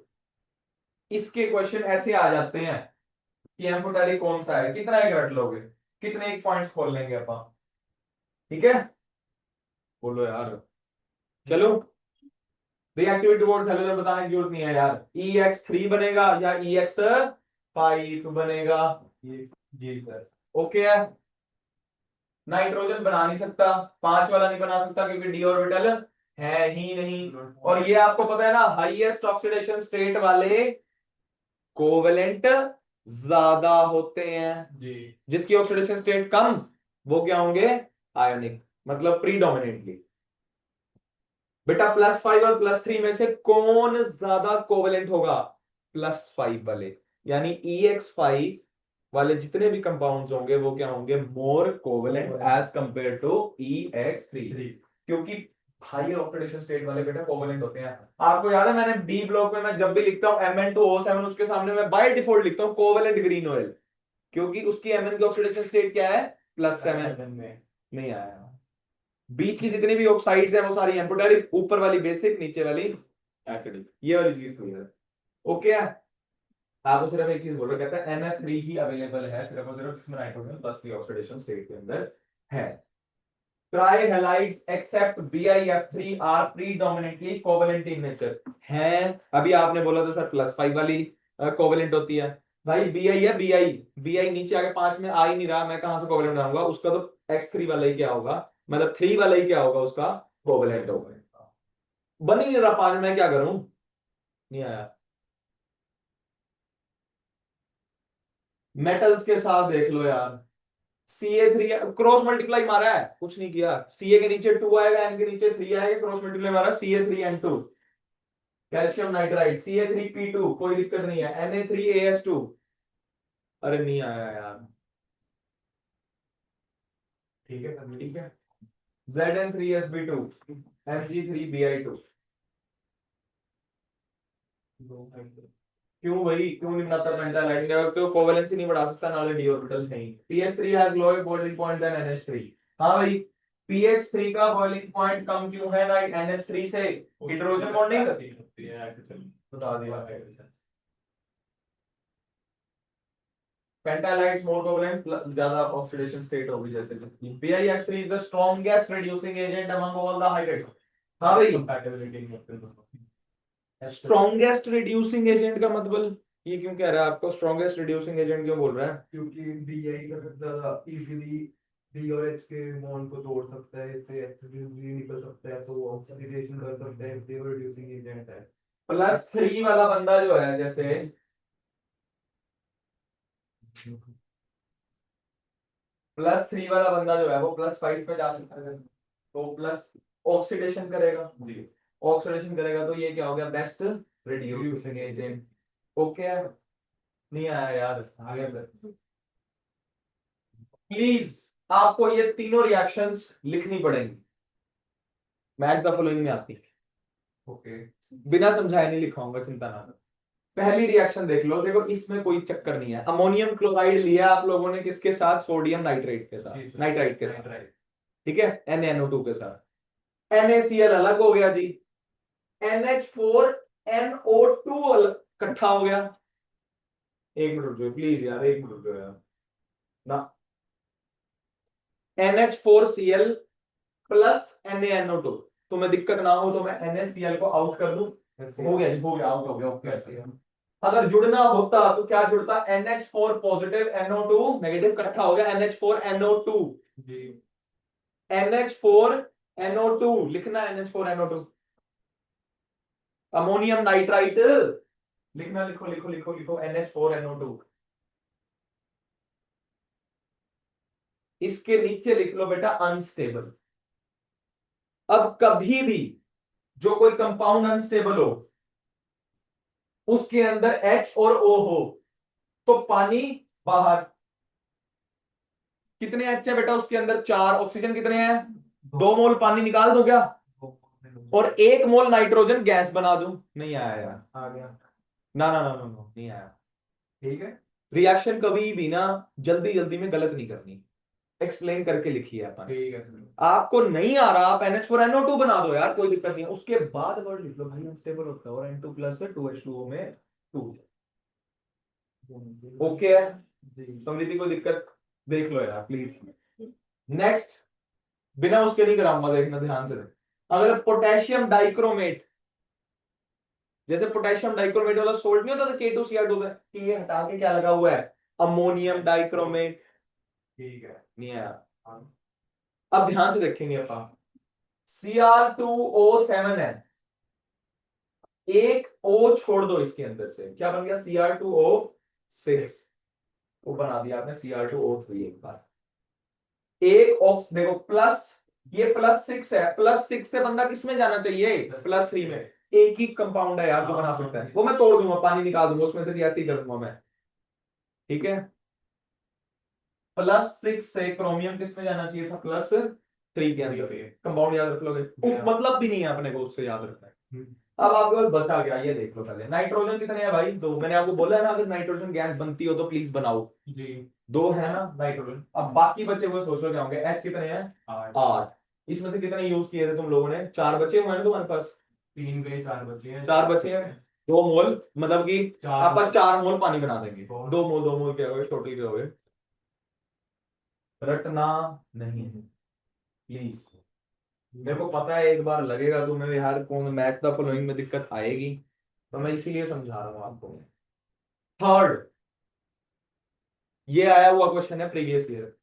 इसके क्वेश्चन ऐसे आ जाते हैं कि एम्फोटेरिक कौन सा है, कितना एक रट लोगे, कितने एक पॉइंट्स खोल लेंगे अपन, ठीक है, बोलो यार, चलो। रिएक्टिविटी बोर्ड चलो, बताने की जरूरत नहीं है यार, EX3 बनेगा या EX5 बनेगा, जी सर, ओके है। नाइट्रोजन बना नहीं सकता, 5 वाला नहीं बना सकता, क्योंकि डी ऑर्बिटल है ही नहीं, और ये आपको पता है ना, हाईएस्ट ऑक्सीडेशन स्टेट वाले कोवेलेंट ज्यादा होते हैं जी, जिसकी ऑक्सीडेशन स्टेट कम, वो क्या होंगे, आयोनिक, मतलब प्रीडोमिनेटली। बेटा +5 और +3 में से कौन ज्यादा कोवेलेंट होगा, +5 वाले, यानी EX5 वाले जितने भी कंपाउंड्स होंगे वो क्या होंगे, more covalent as compared to EX3, क्योंकि हायर ऑक्सीडेशन स्टेट वाले बेटा कोवेलेंट होते हैं। आपको याद है मैंने बी ब्लॉक में मैं जब भी लिखता हूं Mn2O7, उसके सामने मैं बाय डिफॉल्ट लिखता हूं कोवेलेंट ग्रीन ऑयल, क्योंकि उसकी Mn की ऑक्सीडेशन स्टेट क्या है, +7 में, नहीं आया। बीच की जितनी भी ऑक्साइड्स है वो सारी एम्फोटेरिक, ऊपर वाली बेसिक, नीचे वाली एसिडिक, ये वाली चीज क्लियर है, ओके है। आपको सिर्फ एक चीज बोल रहा, कहता है NF3 ही अवेलेबल है सिर्फ और सिर्फ नाइट्रोजन +3 ऑक्सीडेशन स्टेट के अंदर है। Trihalides except BiF3 are predominantly covalent in nature हैं। अभी आपने बोला था सर +5 वाली कोवेलेंट होती है, भाई BI है, BI नीचे आके 5 में आ ही नहीं रहा, मैं कहां से कोवेलेंट बनाऊंगा, उसका तो X3 वाला ही क्या होगा, मतलब 3 वाला ही क्या होगा, उसका कोवेलेंट होगा, बन ही नहीं रहा 5 में, मैं क्या करूं, नहीं आया। मेटल्स के साथ देख लो यार, Ca3 क्रॉस मल्टीप्लाई मारा है, कुछ नहीं किया, Ca के नीचे 2 आएगा, N के नीचे 3 आएगा, क्रॉस मल्टीप्लाई मारा, Ca3N2, कैल्शियम नाइट्राइड, Ca3P2, कोई दिक्कत नहीं है, Na3AS2, अरे नहीं आया यार, ठीक है ठीक है, Zn3Sb2, Mg3Bi2, क्यों भाई, क्यों नहीं बनाता पेंटाइल आइडिन लेवल, क्यों कोवेलेंसी नहीं बढ़ा सकता, नाले डी ऑर्बिटल नहीं, PS3 has lower boiling point than NH3, हाँ भाई, pH 3 का बॉइलिंग पॉइंट कम क्यों है ना NH3 से? हाइड्रोजन बॉन्डिंग बता दिया। पेंटालाइट्स मोर कोवेलेंट, ज्यादा ऑक्सीडेशन स्टेट होगी जैसे BiH3 is the strongest reducing agent among all the hydrate. हां भाई, स्ट्रॉन्गेस्ट रिड्यूसिंग एजेंट का मतलब ये क्यों कह रहा है आपको? स्ट्रॉन्गेस्ट रिड्यूसिंग एजेंट क्यों बोल रहा है? क्योंकि Bi का ज्यादा इजीली B और H के बॉन्ड को तोड़ सकता है, इससे H3 निकल सकता है, तो वो ऑक्सीडेशन कर सकता है, इसलिए वो रिड्यूसिंग एजेंट है। +3 वाला बंदा जो है, जैसे +3 वाला बंदा जो है वो +5 पे जा सकता है, तो प्लस ऑक्सीडेशन करेगा जी। ऑक्सीडेशन करेगा तो ये क्या हो गया? Best reducing agent. ओके, नहीं आया यार, आगे प्लीज आपको ये तीनों रिएक्शंस लिखनी पड़ेंगी, मैच द फॉलोइंग में आती है। ओके, बिना समझाए नहीं लिखाऊंगा, चिंता ना करो। पहली रिएक्शन देख लो, देखो इसमें कोई चक्कर नहीं है। अमोनियम क्लोराइड लिया आप लोगों ने किसके साथ? सोडियम नाइट्रेट के साथ, नाइट्राइट के साथ, ठीक है, NaNO2 के साथ। NaCl अलग हो गया जी, NH4NO2 इकट्ठा हो गया। एक मिनट रुक जाओ प्लीज यार, एक मिनट रुक जाओ यार ना। NH4Cl प्लस NaNO2, तुम्हें दिक्कत ना हो तो मैं NaCl को आउट कर दूं। हो गया जी, हो गया, आउट हो गया। ओके, अगर जुड़ना होता तो क्या जुड़ता? NH4 पॉजिटिव NO2 नेगेटिव, इकट्ठा हो गया NH4NO2 जी। NH4NO2 लिखना, NH4NO2 अमोनियम नाइट्राइट लिखना, लिखो लिखो लिखो लिखो NH4NO2। इसके नीचे लिख लो बेटा अनस्टेबल। अब कभी भी जो कोई कंपाउंड अनस्टेबल हो, उसके अंदर H और O हो, तो पानी बाहर। कितने H है बेटा उसके अंदर? 4। ऑक्सीजन कितने हैं? 2 मोल पानी निकाल दो क्या? और 1 मोल नाइट्रोजन गैस बना दूं? नहीं आया यार, आ गया। ना ना ना ना ना, नहीं आया। ठीक है, रिएक्शन कभी भी ना जल्दी जल्दी में गलत नहीं करनी, एक्सप्लेन करके लिखी है अपन। ठीक है, आपको नहीं आ रहा, आप NH4NO2 बना दो यार, कोई दिक्कत नहीं है। उसके बाद वर्ड लिख लो भाई अनस्टेबल होता है, और N2 प्लस 2H2O में 2। ओके है, समृद्धि को दिक्कत देख लो यार प्लीज। नेक्स्ट, बिना उसके नहीं कराऊंगा, देखना ध्यान से। अगर पोटेशियम डाइक्रोमेट, जैसे पोटेशियम डाइक्रोमेट वाला सोल्ट नहीं होता था K2Cr2 का, ये हटा के क्या लगा हुआ है? Ammonium dichromate. ठीक है, नहीं आया। अब ध्यान से देखेंगे अपन, Cr2O7 है, एक O छोड़ दो इसके अंदर से, क्या बन गया? Cr2O6। वो बना दिया आपने Cr2O3 एक बार। एक ऑक्स देखो प्लस, ये +6 है, +6 से बंदा किसमें जाना चाहिए? +3 में। एक ही कंपाउंड है यार जो बना सकता है, वो मैं तोड़ दूंगा, पानी निकाल दूंगा उसमें से भी, ऐसे ही कर दूंगा मैं। ठीक है, +6 से क्रोमियम किसमें जाना चाहिए था? +3 के अंदर। कंपाउंड याद रख लोगे, मतलब भी नहीं है अपने को उससे याद रखना है। अब आपके पास बचा गया, ये देख लो पहले, नाइट्रोजन कितने हैं भाई? 2। मैंने आपको बोला है ना, अगर नाइट्रोजन गैस बनती हो तो प्लीज बनाओ जी। 2 है ना नाइट्रोजन। अब बाकी बचे हुए सोच लो क्या होंगे? H कितने हैं? 8। इसमें से कितने यूज किए थे तुम लोगों ने? 4 बचे हुए हैं ना तुम्हारे पास? 3 गए, 4 बचे हैं। 4 बचे हैं, 2 मोल, मतलब कि आप 4 मोल पानी बना देंगे। 2 मोल क्या हो गए? छोटी हो गए, रटना नहीं है प्लीज। मेरे को पता है एक बार लगेगा तुम्हें यार, कौन मैच द फॉलोइंग में दिक्कत आएगी, तो मैं इसीलिए समझा रहा हूं आपको। थर्ड, ये आया हुआ क्वेश्चन है प्रीवियस ईयर।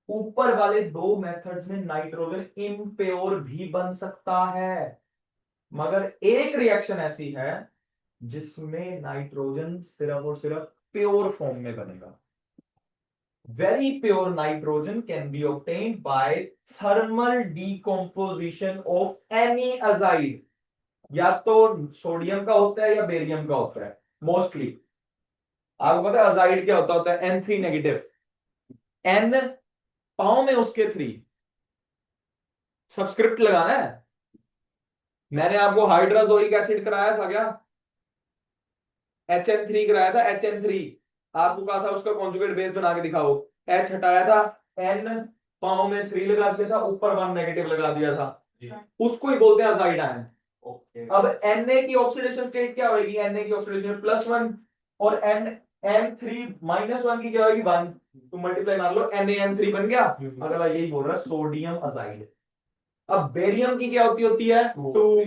ऊपर वाले 2 मेथड्स में नाइट्रोजन इम्प्योर भी बन सकता है, मगर एक रिएक्शन ऐसी है जिसमें नाइट्रोजन सिर्फ और सिर्फ प्योर फॉर्म में बनेगा। Very pure nitrogen can be obtained by thermal decomposition of any azide। या तो सोडियम का होता है या बेरियम का होता है मोस्टली। आपको पता है अजाइड क्या होता है? N3 नेगेटिव, N पाओ में उसके 3, सबस्क्रिप्ट लगाना है। मैंने आपको हाइड्रोजोइक एसिड कराया था क्या? HN3 कराया था, HN3। आपको कहा था उसका कॉन्जुगेट बेस बना के दिखाओ, H हटाया था, N पाँव में 3 लगा दिया था, ऊपर 1 नेगेटिव लगा दिया था, जी। उसको ही बोलते हैं अजाइड आयन। ओके। अब Na की ऑक्सीडेशन स्टेट क्या होगी? Na की ऑक्सीडेशन +1 और N3 -1 की क्या होगी? 1। तो मल्टीप्लाई मार लो, NaN3 बन गया। अगला यही बोल रहा है सोडियम अजाइड। अब बेरियम की क्या होती है? 2।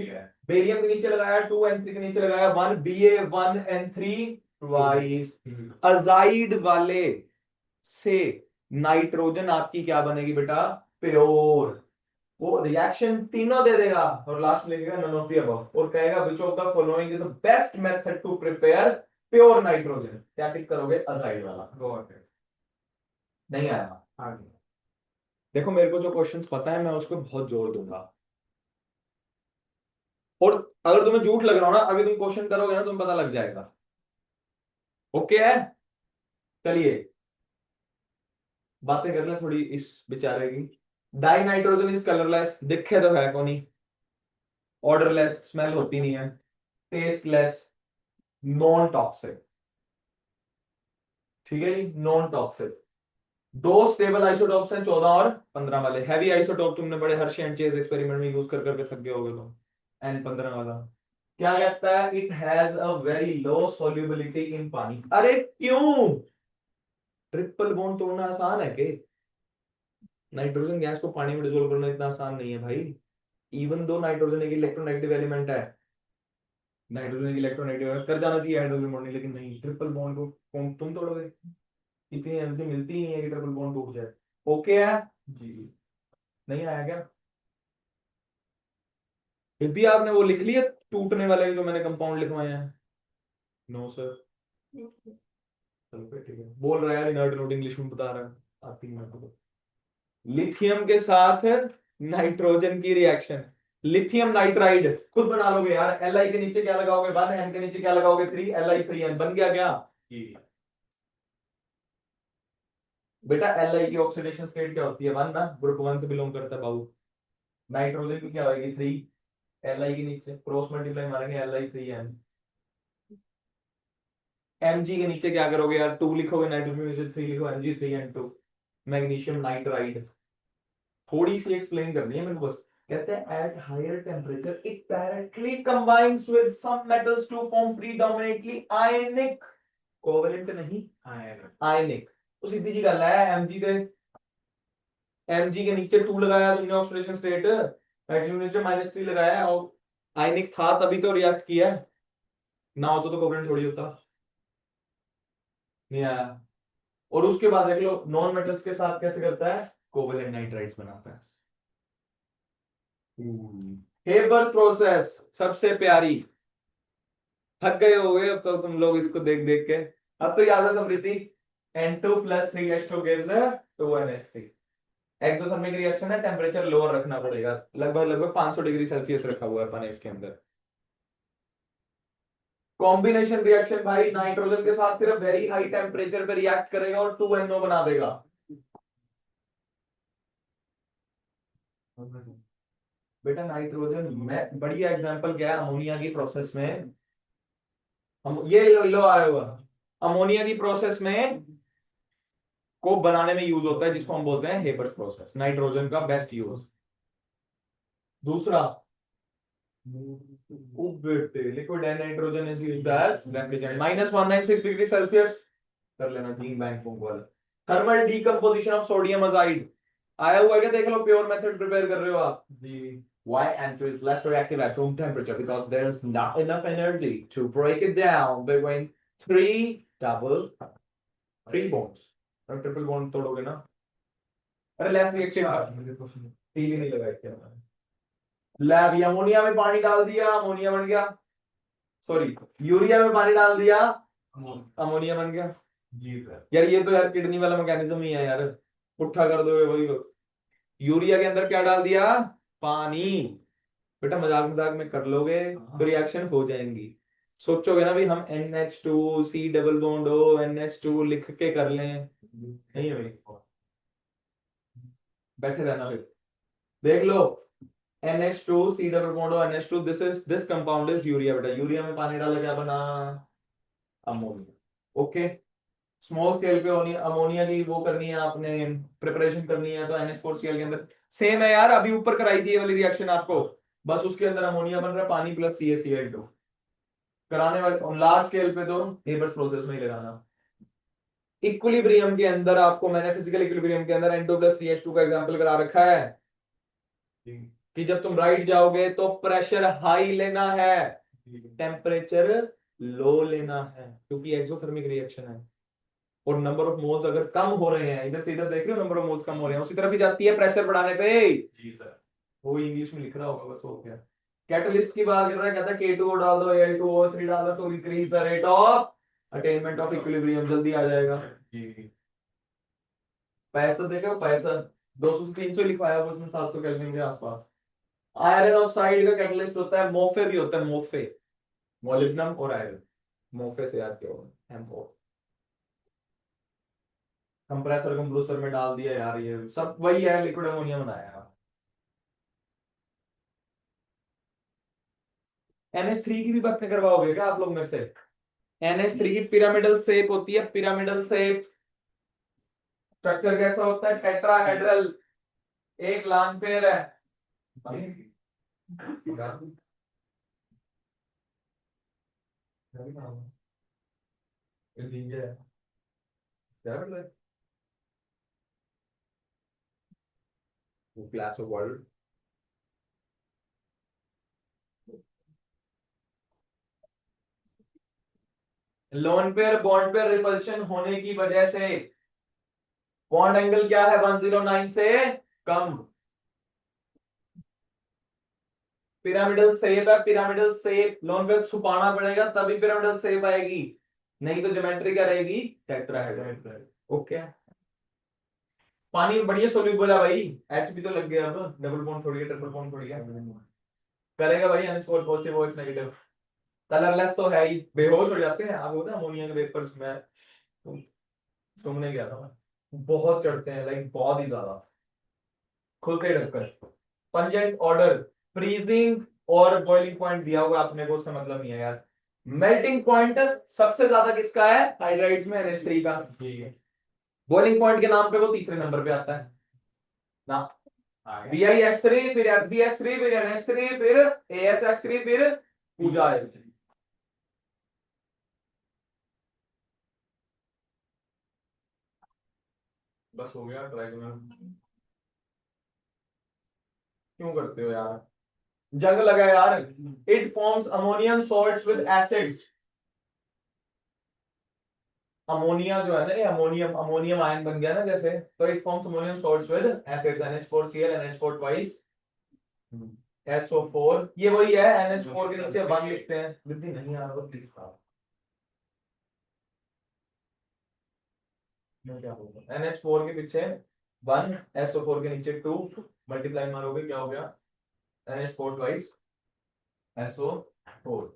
बेरियम के नीचे लगाया 2, N3 के नीचे लगाया 1, Ba1N3 ट्वाइस। अजाइड वाले से नाइट्रोजन आपकी क्या बनेगी बेटा? प्योर। वो रिएक्शन तीनों दे देगा और लास्ट में लिखेगा नन ऑफ द अबव और कहेगा which of the following is the best method to prepare pure nitrogen. क्या टिक करोगे? अजाइड वाला। नहीं आया? आगे। देखो मेरे को जो क्वेश्चंस पता है मैं उस पर बहुत जोर दूंगा, और अगर तुम्हें झूठ लग रहा हो ना, अभी तुम क्वेश्चन करोगे ना तुम्हें पता लग जाएगा। ओके है? चलिए बातें कर ले थोड़ी इस बेचारे की। डाई नाइट्रोजन इज कलरलेस, दिखे तो है कौन ही, ऑर्डरलेस, स्मेल होती नहीं है, टेस्टलेस, नॉन टॉक्सिक। ठीक है जी, नॉन टॉक्सिक। दो स्टेबल आइसोटोप्स हैं 14 और 15 वाले। हैवी आइसोटोप तुमने बड़े हर्शी एंड चेज एक्सपेरिमेंट में यूज कर करके थक गए होगे तुम। N15 वाला क्या कहता है? It has a very low solubility in pani. अरे क्यों? ट्रिपल बॉन्ड तोड़ना आसान है के? नाइट्रोजन गैस को पानी में डिसोल्व करना इतना आसान नहीं है भाई। इवन दो नाइट्रोजन एक इलेक्ट्रोनेगेटिव एलिमेंट है, नाइट्रोजन एक इलेक्ट्रोनेगेटिव कर जाना चाहिए हाइड्रोजन बॉन्ड, लेकिन नहीं, ट्रिपल बॉन्ड को तुम तोड़ोगे? इतनी एनर्जी मिलती ही नहीं है कि ट्रिपल बॉन्ड टूट जाए। ओके है जी? नहीं आया क्या? यदि आपने वो लिख लिया टूटने वाले जो मैंने कंपाउंड लिखवाए हैं? No sir. चलो फिर ठीक है, बोल रहा है यार इनर्ट नोट, इंग्लिश में बता रहा है आती है तो। लिथियम के साथ नाइट्रोजन की रिएक्शन, लिथियम नाइट्राइड खुद बना लोगे यार। Li के नीचे क्या लगाओगे? 1, N के नीचे क्या लगाओगे? 3, Li3N बन गया क्या? बेटा Li की ऑक्सीडेशन स्टेट क्या होती है? 1 ना, ग्रुप 1 से बिलोंग करता है बाबू। नाइट्रोजन की क्या होगी? 3, Li के नीचे क्रॉस मल्टीप्लाई मारेंगे Li3N। Mg के नीचे क्या करोगे यार? 2 लिखोगे, नाइट्रोजन के नीचे 3 लिखो, Mg3N2। Magnesium nitride. थोड़ी सी एक्सप्लेन करनी है मेरे को बस। कहते हैं at higher temperature it directly combines with some metals to form predominantly ionic, covalent नहीं, आयनिक। तो सीधी जी गल है, Mg के नीचे 2 लगाया तुमने ऑक्सीडेशन स्टेट, नाइट्रोजन के नीचे -3 लगाया और आयनिक था तभी तो रिएक्ट किया, ना होता तो कोवेलेंट थोड़ी होता। नहीं आया? और उसके बाद देख लो नॉन मेटल्स के साथ कैसे करता है? कोवेलेंट नाइट्राइड्स बनाता है। हेबर्स प्रोसेस सबसे प्यारी। थक गए होगे अब तो तुम लोग इसको देख देख के। अब तो याद है समृद्धि, N2 + 3H2 gives 2NH3। Exothermic reaction है, टेम्परेचर लोअर रखना पड़ेगा, लगभग लगभग 500 डिग्री सेल्सियस रखा हुआ है अपन इसके अंदर। कॉम्बिनेशन रिएक्शन भाई, नाइट्रोजन के साथ सिर्फ वेरी हाई टेम्परेचर पे रिएक्ट करेगा और 2NO बना देगा। बेटा नाइट्रोजन में बढ़िया एग्जांपल क्या है? अमोनिया की प्रोसेस में हम ये लो आया हुआ अमोनिया की प्रोसेस में को बनाने में यूज होता है, जिसको हम बोलते हैं हेबर्स प्रोसेस, नाइट्रोजन का बेस्ट यूज। दूसरा liquid and nitrogen is used as refrigerant, -196 degree Celsius कर लेना जीन बैंक वाला। Thermal decomposition of sodium azide आया हुआ है क्या? देख लो, प्योर मेथड प्रिपेयर कर रहे हो आप जी। Why N2 is less reactive at room temperature? Because there's not enough energy to break it down between three bonds। और ट्रिपल बॉन्ड तोड़ोगे ना? अरे लेस रिएक्टिव, टील ही नहीं लगाया क्या? लैब अमोनिया में पानी डाल दिया, अमोनिया बन गया, सॉरी यूरिया में पानी डाल दिया, अमोनिया बन गया। जी सर। यार ये तो यार किडनी वाला मैकेनिज्म ही है यार, पुट्ठा कर दोगे वही। यूरिया के अंदर क्या डाल दिया? पानी। बेटा मजाक मजाक में कर लोगे तो रिएक्शन हो जाएंगी। सोचोगे ना भी हम NH2 C double bond O NH2 लिख के कर लें, नहीं होगी। बैठे रहना फिर, देख लो NH2 C double bond O NH2, this compound is urea. बेटा यूरिया में पानी डाला क्या बना? अमोनिया। ओके स्मॉल स्केल पे अमोनिया की वो करनी है आपने, प्रिपरेशन करनी है, तो NH4Cl के अंदर सेम है यार, अभी ऊपर कराई थी ये वाली रिएक्शन आपको, बस उसके अंदर अमोनिया बन रहा है, पानी प्लस CaCl2 कराने वाले। लार्ज स्केल पे तो ये बस प्रोसेस में ही लगाना। इक्विलिब्रियम के अंदर आपको मैंने फिजिकल इक्विलिब्रियम के अंदर N2 + 3H2 का एग्जांपल करा रखा है कि जब तुम राइट जाओगे तो प्रेशर हाई लेना है, टेम्परेचर लो लेना है, क्योंकि एक्सोथर्मिक रिएक्शन है। और नंबर ऑफ मोल्स अगर कम हो रहे हैं, इधर से इधर देख रहे हो, नंबर ऑफ मोल्स कम हो रहे हैं, उसी तरफ ही जाती है प्रेशर बढ़ाने पे। जी सर, वो इंग्लिश में लिख रहा होगा बस, हो गया। कैटलिस्ट की बात कर रहा है, कहता है K2O डाल दो, Al2O3 डाल दो to increase the rate of attainment of equilibrium, जल्दी आ जाएगा। जी, पैसा देखो, पैसा 200 से 300 लिखवाया वो, उसमें 700 केल्विन के आसपास। आयरन ऑक्साइड का कैटलिस्ट होता है, मोफे भी होता है, मोफे, मोलिब्डेनम और आयरन, मोफे से याद किया होगा, M4। कंप्रेसर कंप्रूसर में डाल दिया यार, ये सब वही है, लिक्विड अमोनिया बनाया है। NH3 की भी बात करवाओगे क्या आप लोग मेरे से? NH3 की पिरामिडल शेप होती है, पिरामिडल शेप। स्ट्रक्चर कैसा होता है? टेट्राहेड्रल, एक लान पेयर है। Class of world, lone pair bond pair repulsion होने की वजह से बॉन्ड एंगल क्या है? 109 से कम। पिरामिडल शेप है, पिरामिडल शेप, लोन पेयर छुपाना पड़ेगा तभी पिरामिडल शेप आएगी, नहीं तो ज्योमेट्री क्या रहेगी? टेट्राहेड्रल। ओके, पानी बढ़िया सोल्यूबल है भाई, H भी तो लग गया, अब डबल बॉन्ड थोड़ी है, ट्रिपल बॉन्ड थोड़ी है, करेगा भाई NH4 positive OH negative. Colourless तो है ही, बेहोश हो जाते हैं आप, होता है अमोनिया के वेपर्स में, सुनने गया था मैं, बहुत चढ़ते हैं, लाइक बहुत ही ज्यादा, खुलते ढककर। पंजेंट ऑर्डर, फ्रीजिंग और बॉइलिंग पॉइंट दिया हुआ आपने को, उसका मतलब नहीं है यार। मेल्टिंग पॉइंट सबसे ज्यादा किसका है? हाइड्राइड्स में NH3 का। बॉइलिंग पॉइंट के नाम पे वो तीसरे नंबर पे आता है ना, BiH3, फिर SbH3, फिर NH3, फिर AsH3, फिर पूजा है। बस हो गया, ट्राई करना। क्यों करते हो यार, जंग लगा यार। It forms ammonium salts with acids. Ammonia जो है ना, ये अमोनियम अमोनियम आयन बन गया ना जैसे, तो it forms ammonium salts with acids, NH4Cl, NH4 twice, SO4, ये वही है, NH4 के नीचे 1 लिखते हैं, बुद्धि नहीं आ रहा लिखता मैं, क्या बोलूं, NH4 के पीछे 1, SO4 के नीचे 2, मल्टीप्लाई मारोगे क्या हो गया? NH4 twice SO4।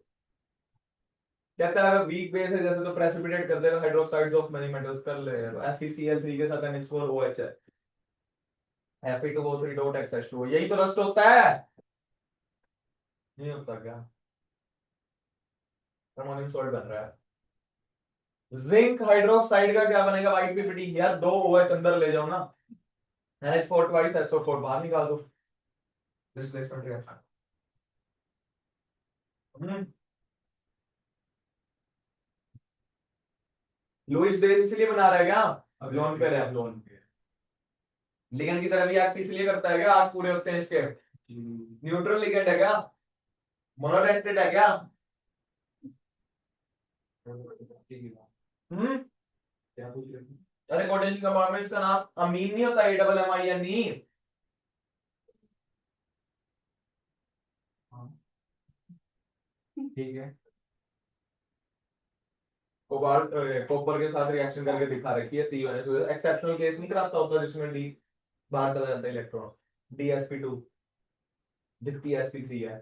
कहता है अगर वीक बेस है जैसे तो प्रेसिपिटेट कर देगा हाइड्रोक्साइड्स ऑफ मेनी मेटल्स, कर ले FeCl3 के साथ NH4OH है, Fe2O3 डॉट XH2, यही तो रस्ट होता है, नहीं होता क्या? अमोनियम सॉल्ट बन रहा है। जिंक हाइड्रोक्साइड का क्या बनेगा? व्हाइट पीपीटी यार, 2 OH अंदर ले जाओ ना, NH4 ट्वाइस SO4 बाहर निकाल दो, डिस्प्लेसमेंट रिएक्शन। लुईस बेस इसलिए बना रहा है क्या? अब लोन पे है, लोन पे लिगेंड की तरह भी एक्ट इसलिए करता है क्या? आठ पूरे होते हैं इसके, न्यूट्रल लिगेंड है क्या? मोनोडेंटेड है क्या? क्या पूछ रहे थे? अरे कोटेशन कंपाउंड, इसका नाम अमीन नहीं होता, AMMINE। ठीक है, कोबाल्ट कॉपर के साथ रिएक्शन करके दिखा रखी है, CuNH2, एक्सेप्शनल केस नहीं कराता होता जिसमें डी बाहर चला जाता है इलेक्ट्रॉन, DsP2 जबकि sp3 है।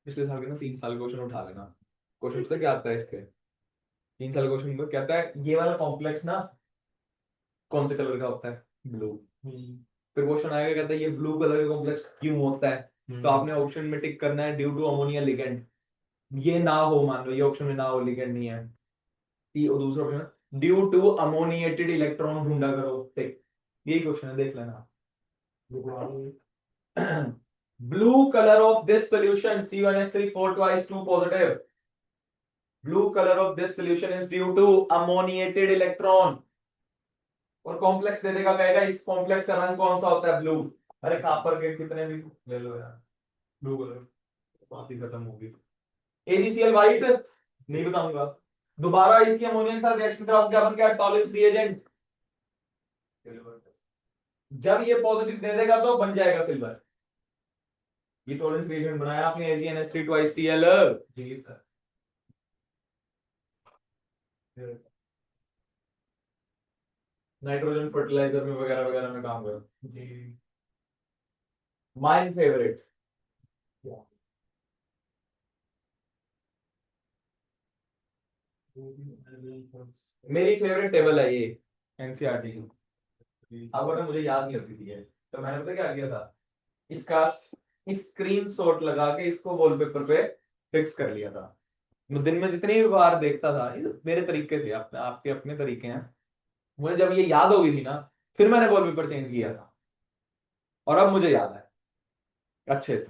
पिछले साल के ना 3 साल क्वेश्चन उठा लेना, क्वेश्चन पता क्या आता है इसके? 3 साल क्वेश्चन में कहता है ये वाला कॉम्प्लेक्स ना कौन से कलर का होता है? ब्लू। फिर क्वेश्चन आएगा, कहता है ये ब्लू कलर का कॉम्प्लेक्स क्यों होता है? तो आपने ऑप्शन में टिक करना है ड्यू टू अमोनिया लिगेंड, ये ना हो, मान लो ये ऑप्शन में ना हो, लिगेंड नहीं है, दूसरा option due to ammoniated electron ढूंढा करो, ठीक, यही क्वेश्चन है, देख लेना। blue color of this solution C1H3 4 twice 2 positive, blue color of this solution is due to ammoniated electron, और कॉम्प्लेक्स दे देगा, कहेगा इस कॉम्प्लेक्स का रंग कौन सा होता है, ब्लू। अरे कॉपर के कितने भी ले लो यार, ब्लू कलर, बात ही खत्म होगी। AgCl व्हाइट नहीं बताऊंगा, दोबारा इसकी अमोनिया के साथ रिएक्शन कराओ, क्या बन गया, टॉलिंस रिएजेंट। जब ये पॉजिटिव दे देगा तो बन जाएगा सिल्वर। ये टॉलिंस रिएजेंट बनाया आपने AgNH3 twice Cl। जी सर। नाइट्रोजन फर्टिलाइजर में वगैरह वगैरह में काम करो जी। माय फेवरेट, मेरी फेवरेट टेबल है ये एनसीईआरटी की। अब बट मुझे याद नहीं होती थी ये, तो मैंने पता क्या किया था, इसका स्क्रीनशॉट लगा के इसको वॉलपेपर पे फिक्स कर लिया था। मैं दिन में जितनी भी बार देखता था, ये मेरे तरीके थे, अपने आपके अपने तरीके हैं, मुझे जब ये याद हो गई थी ना, फिर मैंने वॉलपेपर चेंज किया था, और अब मुझे याद है अच्छे से।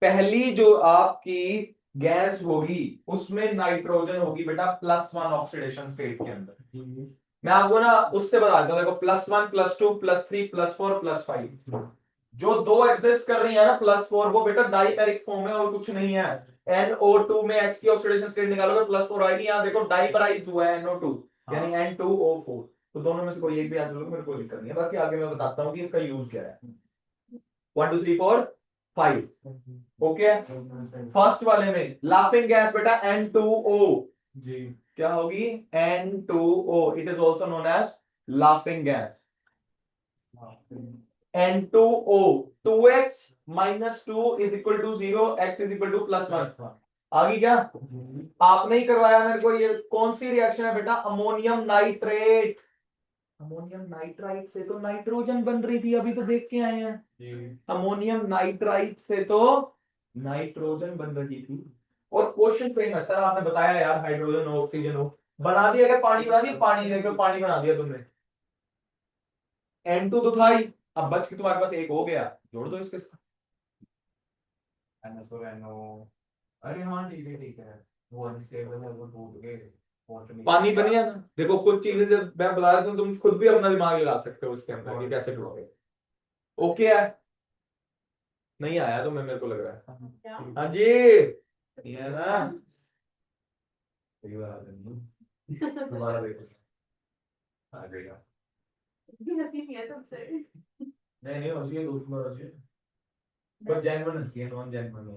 पहली जो आपकी गैस होगी उसमें नाइट्रोजन होगी बेटा +1 ऑक्सीडेशन स्टेट के अंदर। मैं आपको ना उससे बताता हूं, देखो +1 +2 +3 +4 +5, जो दो एग्जिस्ट कर रही है ना +4, वो बेटा डाइमेरिक फॉर्म है और कुछ नहीं है। NO2 में H की ऑक्सीडेशन स्टेट निकालोगे +4 आएगी, यहाँ देखो डाइबराइज हुआ है NO2 यानी N2O4, तो दोनों में से कोई एक भी याद रखोगे, मेरे को दिक्कत नहीं है, बाकी आगे मैं बताता हूँ कि इसका यूज क्या है। 1 2 3 4 5, ओके। फर्स्ट वाले में लाफिंग गैस बेटा N2O जी, क्या होगी, N2O, it is also known as laughing gas. N2O, 2x - 2 is equal to 0, x is equal to +1। आगे क्या आपने ही करवाया मेरे को, ये कौन सी रिएक्शन है बेटा, अमोनियम नाइट्रेट। अमोनियम नाइट्राइट से तो नाइट्रोजन बन रही थी, अभी तो देख के आए हैं, अमोनियम नाइट्राइट से तो नाइट्रोजन बन रही थी। और क्वेश्चन फ्रेम है सर, आपने बताया यार हाइड्रोजन हो ऑक्सीजन हो, बना दिया क्या, पानी बना दिया, पानी देखो पानी बना दिया तुमने। N2 तो था ही, अब बच के तुम्हारे पास एक हो गया, जोड़ दो इसके साथ। अरे हाँ ठीक है, वो अनस्टेबल है, वो टूट गए, पानी बन गया ना। देखो कुछ चीजें जब मैं बता रहा हूँ तुम खुद भी अपना दिमाग लगा सकते हो उसके अंदर कि कैसे टूटोगे। ओके है, नहीं आया तो मैं, मेरे को लग रहा है हाँ जी, ये है ना, सही बात है। दोबारा देखो, आ गया, हंसी नहीं है तुमसे। नहीं नहीं हंसी है, दूसरी बार हंसी है, पर जेन्युइन हंसी है, नॉन जेन्युइन है।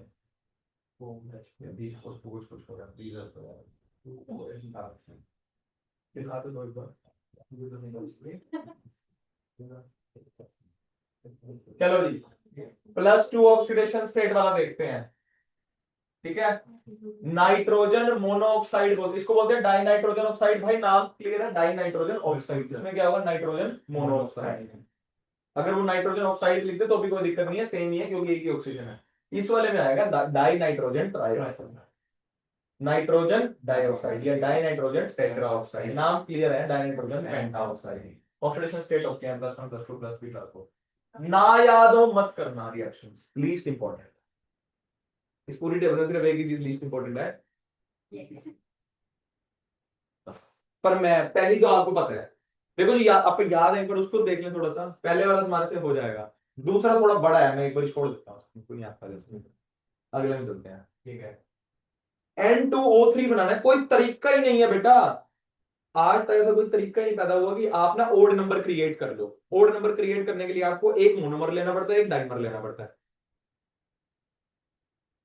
वो दी उसको कुछ कुछ हो रहा है, प्लीज तो यार वो दिखा तो दो एक बार, मुझे तो नहीं बच रही। चलो जी, +2 ऑक्सीडेशन स्टेट वाला देखते हैं, ठीक है। नाइट्रोजन मोनोऑक्साइड बोलते, इसको बोलते हैं डाई नाइट्रोजन ऑक्साइड। भाई नाम क्लियर है, डाई नाइट्रोजन ऑक्साइड, इसमें क्या होगा, नाइट्रोजन मोनोऑक्साइड। अगर वो नाइट्रोजन ऑक्साइड लिखते तो भी कोई दिक्कत नहीं है, सेम ही है क्योंकि एक ही ऑक्सीजन है। इस वाले में आएगा die nitrogen trioxide, nitrogen dioxide या डाई नाइट्रोजन टेट्राऑक्साइड, नाम क्लियर है, die nitrogen pentoxide. Oxidation state okay है, +1 +2 +3 +4। ना याद हो मत करना रिएक्शंस, लीस्ट इंपॉर्टेंट। इस पूरी टेबल में सिर्फ एक ही चीज लीस्ट इंपॉर्टेंट है, पर मैं पहली तो आपको पता है। देखो जी आपको याद है, पर उसको देख लें थोड़ा सा, पहले वाला तुम्हारे से हो जाएगा, दूसरा थोड़ा बड़ा है, मैं एक बार छोड़ देता हूँ, नहीं आता जैसे, अगले में चलते हैं, ठीक है। N2O3 बनाना है, कोई तरीका ही नहीं है बेटा, आज तक ऐसा कोई तरीका ही नहीं पैदा हुआ कि आप ना ओड नंबर क्रिएट कर लो। ओड नंबर क्रिएट करने के लिए आपको एक मोनोमर लेना पड़ता है, एक डाइमर लेना पड़ता है।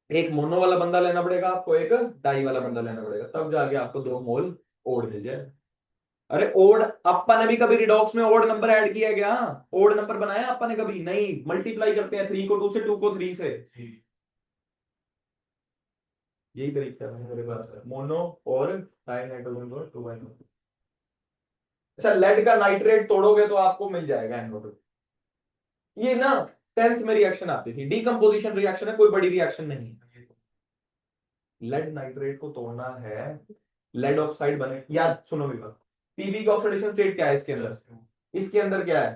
एक मोनो वाला बंदा लेना पड़ेगा आपको, एक डाई वाला बंदा लेना पड़ेगा, तब जाके आपको 2 मोल ओड मिल जाए। अरे ओड अपन ने भी कभी रिडॉक्स में ओड नंबर ऐड किया क्या, ओड नंबर बनाया अपन ने कभी नहीं, मल्टीप्लाई करते हैं 3 को 2 से, 2 को 3 से, यही तरीका है मेरे पास, मोनो और डाई नाइट्रोजन को 2 बाई 2। अच्छा लेड का नाइट्रेट तोड़ोगे तो आपको मिल जाएगा NO2। ये ना 10th में रिएक्शन आती थी, डीकंपोजिशन रिएक्शन है, कोई बड़ी रिएक्शन नहीं है। लेड नाइट्रेट को तोड़ना है, लेड ऑक्साइड बने। यार सुनो मेरी बात, पीबी का ऑक्सीडेशन स्टेट क्या है इसके अंदर, इसके अंदर क्या है,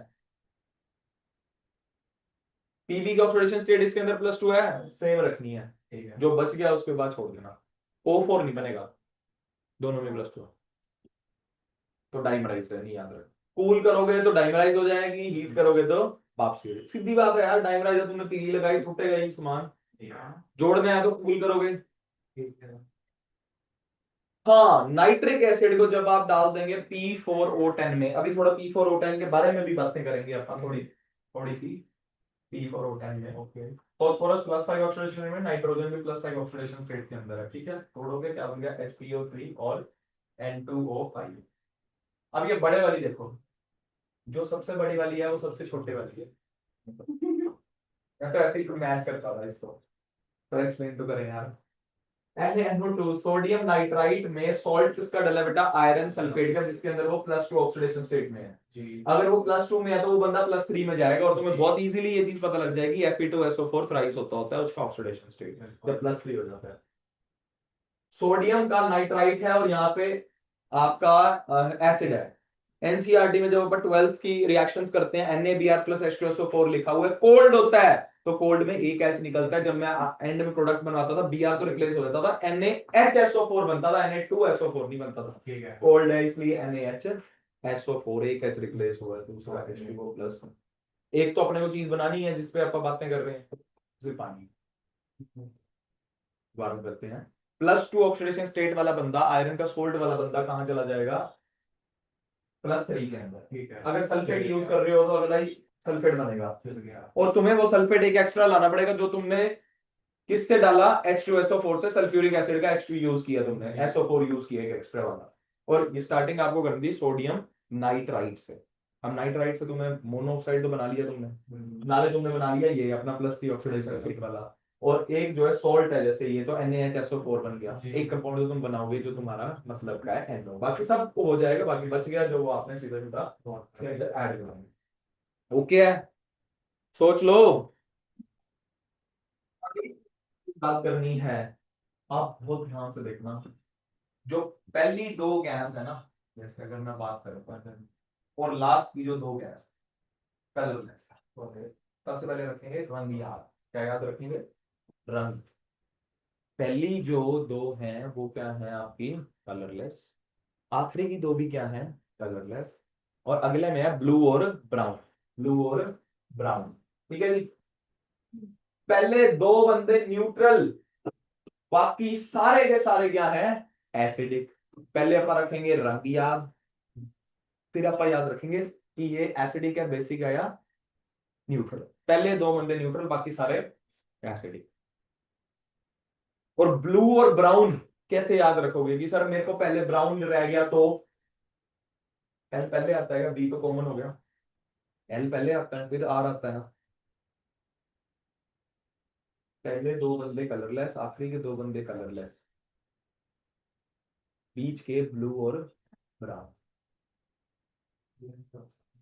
पीबी का ऑक्सीडेशन स्टेट इसके अंदर +2 है, सेम रखनी है। ठीक है। जो बच गया उसके बाद छोड़ देना, O4 नहीं बनेगा, दोनों में +2, तो डाइमराइज है, नहीं याद रख। कूल करोगे तो डाइमराइज हो जाएगी, हीट करोगे तो वापसी हो जाएगी। सीधी बात है यार, डाइमराइज है, तुमने तीली लगाई, टूटेगा ही सामान। जोड़ना है तो कूल करोगे। ठीक है। हाँ, नाइट्रिक एसिड को जब आप डाल देंगे P4O10 में, अभी थोड़ा P4O10 के बारे में भी बातें करेंगे अपन, थोड़ी थोड़ी सी P4O10 में। ओके। फास्फोरस +5 ऑक्सीडेशन में, नाइट्रोजन भी +5 ऑक्सीडेशन स्टेट के अंदर है, ठीक है। तोड़ोगे क्या बन गया, HPO3 और N2O5। अब ये बड़े वाली देखो, जो सबसे बड़ी वाली है वो सबसे छोटे वाली है। मैं तो ऐसे ही मैच करता था इसको, तो एक्सप्लेन तो करें यार। NaNO2 सोडियम नाइट्राइट में सॉल्ट किसका डला है बेटा, आयरन सल्फेट का, जिसके अंदर वो +2 ऑक्सीडेशन स्टेट में है। जी। अगर वो +2 में है तो वो बंदा +3 में जाएगा, और तुम्हें बहुत इजीली ये चीज पता लग जाएगी, Fe2SO4 थ्राइस होता है उसका ऑक्सीडेशन स्टेट जब +3 हो जाता है। सोडियम का नाइट्राइट है और यहाँ पे आपका एसिड है। एनसीईआरटी में जब अपन 12th की रिएक्शंस करते हैं, NaBr+H2SO4 लिखा हुआ है, कोल्ड होता है, तो कोल्ड में एक H निकलता है। जब मैं एंड में प्रोडक्ट बनवाता था, Br तो रिप्लेस हो जाता था, NaHSO4 बनता था, Na2SO4 नहीं बनता था। ठीक है। कोल्ड है इसलिए NaHSO4, एक H रिप्लेस हुआ है, दूसरा H2O+। एक तो अपने को चीज बनानी है जिसपे अपन बातें कर रहे हैं, सिर्फ पानी। बात करते हैं, +2 ऑक्सीडेशन स्टेट वाला बंदा, आयरन का सोल्ट वाला बंदा कहाँ चला जाएगा, +3 के अंदर। ठीक है। अगर सल्फेट यूज कर रहे हो तो अगला ही सल्फेट बनेगा, चल गया। और तुम्हें वो सल्फेट एक एक्स्ट्रा लाना पड़ेगा, जो तुमने किससे डाला, H2SO4 से, सल्फ्यूरिक एसिड का H2 यूज किया तुमने, SO4 यूज किया एक एक्स्ट्रा वाला। और ये स्टार्टिंग आपको करनी थी सोडियम नाइट्राइट से। हम नाइट्राइट से तुमने मोनोऑक्साइड तो बना लिया तुमने, नाले तुमने बना लिया, ये अपना +3 ऑक्सीडेशन स्टेट वाला। और एक जो है सॉल्ट है, जैसे ये तो NaHSO4 बन गया, एक कंपाउंड जो तुम बनाओगे जो तुम्हारा मतलब का है NO, बाकी सब हो जाएगा, बाकी बच गया जो वो आपने सीधा सीधा इसके अंदर ऐड करना। ओके है, सोच लो। बात करनी है, आप बहुत ध्यान से देखना, जो पहली दो गैस है ना, जैसे अगर मैं बात करूँ, और लास्ट की जो दो गैस कलरलेस है, सबसे पहले रखेंगे रंग याद, क्या याद रखेंगे, रंग। पहली जो दो हैं वो क्या है आपकी, कलरलेस। आखिरी की दो भी क्या है, कलरलेस। और अगले में है ब्लू और ब्राउन, ब्लू और ब्राउन, ठीक है जी। पहले दो बंदे न्यूट्रल, बाकी सारे के सारे क्या है, एसिडिक। पहले अपन रखेंगे रंग याद, फिर अपन याद रखेंगे कि ये एसिडिक है, बेसिक है या न्यूट्रल। पहले दो बंदे न्यूट्रल, बाकी सारे एसिडिक। और ब्लू और ब्राउन कैसे याद रखोगे, कि सर मेरे को पहले ब्राउन रह गया तो एल पहले आता है, बी तो कॉमन हो गया, एल पहले आता है, फिर आर आता है ना। पहले दो बंदे कलरलेस, आखिरी के दो बंदे कलरलेस, बीच के ब्लू और ब्राउन।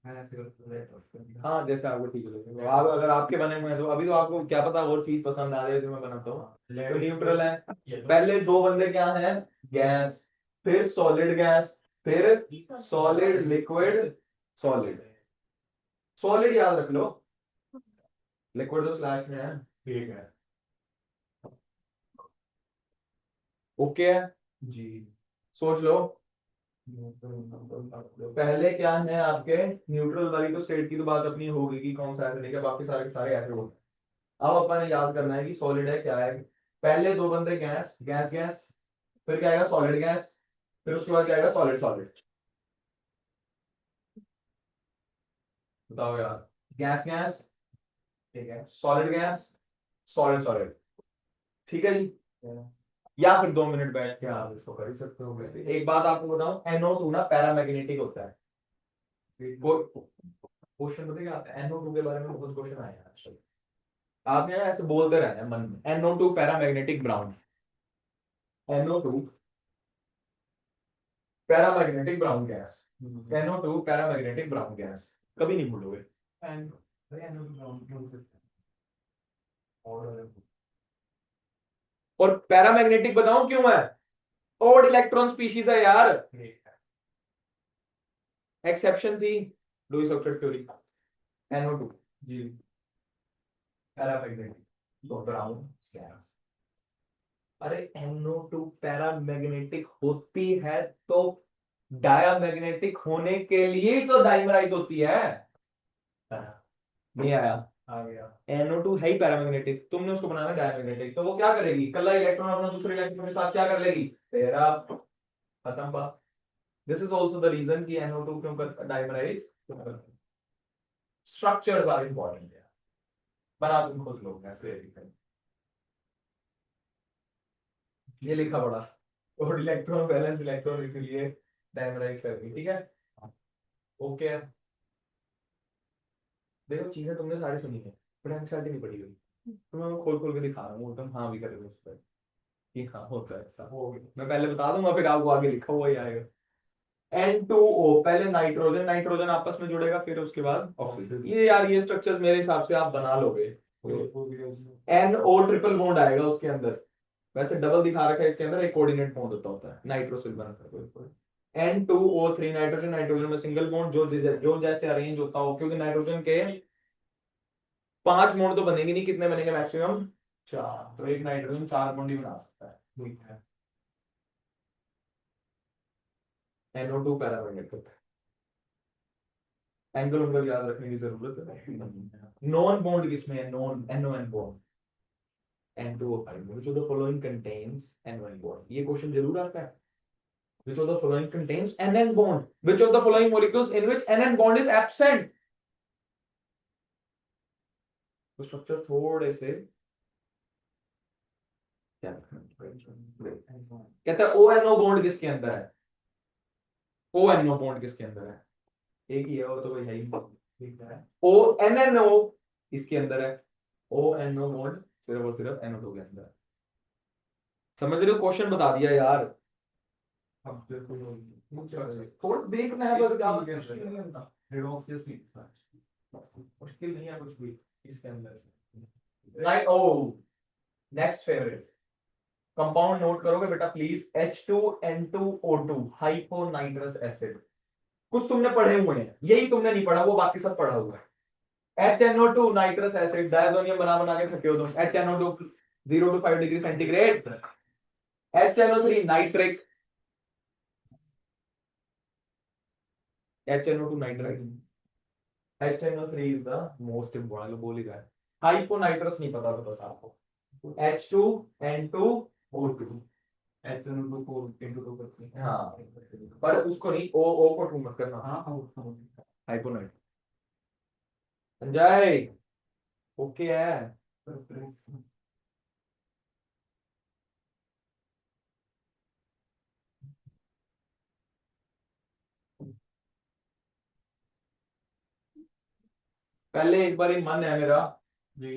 हाँ, जैसे आपको ठीक लगे, आप अगर आपके बने हुए हैं तो अभी तो आपको क्या पता और चीज पसंद आ जाए जो मैं बनाता हूँ। तो न्यूट्रल है, पहले दो बंदे क्या हैं, गैस, फिर सॉलिड गैस, फिर सॉलिड लिक्विड सॉलिड। सॉलिड याद रख लो, लिक्विड तो स्लैश में है, ठीक है। ओके है जी। सोच लो। पहले क्या है आपके, न्यूट्रल वाली तो स्टेट की तो बात अपनी होगी कि कौन सा एसिड है, बाकी सारे के सारे एसिड होंगे। अब अपन ने याद करना है कि सॉलिड है क्या है। पहले दो बंदे गैस गैस गैस, फिर क्या आएगा, सॉलिड गैस, फिर उसके बाद क्या आएगा, सॉलिड सॉलिड। बताओ यार, गैस गैस, ठीक है, सॉलिड गैस, सॉलिड सॉलिड, ठीक है जी। या फिर 2 मिनट बैठ के आप इसको कर ही सकते हो। वैसे एक बात आपको बताऊं, NO2 ना पैरामैग्नेटिक होता है। क्वेश्चन पता क्या आता है, NO2 के बारे में बहुत क्वेश्चन आए हैं आजकल, आपने ना ऐसे बोलते रहना है मन में, NO2 paramagnetic brown, NO2 paramagnetic brown gas, NO2 paramagnetic brown gas, कभी नहीं भूलोगे। और और पैरामैग्नेटिक बताऊं क्यों है? ओड इलेक्ट्रॉन स्पीशीज है यार, एक्सेप्शन थी लुईस ऑक्टेट थ्योरी, NO2 जी पैरामैग्नेटिक तो ब्राउन गैस। अरे NO2 पैरामैग्नेटिक होती है तो डायामैग्नेटिक होने के लिए तो डाइमराइज होती है। नहीं आया? आ गया। NO2 है ही पैरामैग्नेटिक, तुमने उसको बनाना डायमैग्नेटिक, तो वो क्या करेगी? कला इलेक्ट्रॉन अपना दूसरे इलेक्ट्रॉन के साथ क्या कर लेगी? तेरा खत्म बात। This is also the reason कि NO2 क्यों कर डायमराइज। स्ट्रक्चर्स आर इंपॉर्टेंट है, बना तुम खुद लोग ऐसे लिखें। ये लिखा पड़ा और इलेक्ट्रॉन बैलेंस इलेक्ट्रॉन इसलिए डायमराइज करेगी, ठीक है? ओके है। देखो चीजें तुमने सारी सुनी है, बट एनसीईआरटी नहीं पढ़ी हुई, तो मैं खोल खोल के दिखा रहा हूँ, तुम हाँ भी करोगे उस पर कि हाँ होता है ऐसा। हो मैं पहले बता दूंगा फिर आपको आगे लिखा हुआ ही आएगा। N2O पहले नाइट्रोजन नाइट्रोजन आपस में जुड़ेगा, फिर उसके बाद ऑक्सीजन। ये यार ये स्ट्रक्चर्स मेरे हिसाब से आप बना लोगे। NO ट्रिपल बॉन्ड आएगा उसके अंदर, वैसे डबल दिखा रखा है इसके अंदर, एक कोऑर्डिनेट बॉन्ड होता है नाइट्रोसिल बनकर। N2O3 नाइट्रोजन नाइट्रोजन में सिंगल बॉन्ड जो जैसे अरेंज होता हो, क्योंकि नाइट्रोजन के 5 बॉन्ड तो बनेंगे नहीं, कितने बनेंगे मैक्सिमम? 4, तो एक नाइट्रोजन 4 बॉन्ड ही बना सकता है। ठीक है, NO2 पैरामैग्नेटिक। एंगल उंगल याद रखने की जरूरत है। नॉन बॉन्ड किसमें है? Non NON bond N2O5 which of the following contains NON bond, ये क्वेश्चन जरूर आता है। which of the following contains NN bond, which of the following molecules in which NN bond is absent। तो स्ट्रक्चर थोड़े से क्या कहता है? ONO बॉन्ड किसके अंदर है? ONO बॉन्ड किसके अंदर है? एक ही है, वो तो कोई है ही नहीं। ONNO इसके अंदर है, ONO बॉन्ड सिर्फ और सिर्फ NO2 के अंदर है। समझ रहे हो? क्वेश्चन बता दिया यार। अब देखो थोड़ा देखना है बस, क्या मुश्किल नहीं है कुछ भी इसके अंदर। राइट। ओ नेक्स्ट फेवरेट कंपाउंड नोट करोगे बेटा प्लीज, H2N2O2 हाइपोनाइट्रस एसिड। कुछ तुमने पढ़े हुए हैं, यही तुमने नहीं पढ़ा, वो बाकी सब पढ़ा हुआ है। HNO2 नाइट्रस एसिड, डायजोनियम बना बना के थके हो तुम। HNO2 0 to 5 degree centigrade. HNO3 nitric, HNO2 nitrite, HNO3 is the most important, बोल ही रहा है। हाइपोनाइट्रस नहीं पता था बस आपको। H2N2O2 HNO2 को into 2 करते हैं। हाँ, पर उसको नहीं, O को टू मत करना। हाँ हाइपोनाइट संजय ओके है। पहले एक बार ही मन है मेरा जी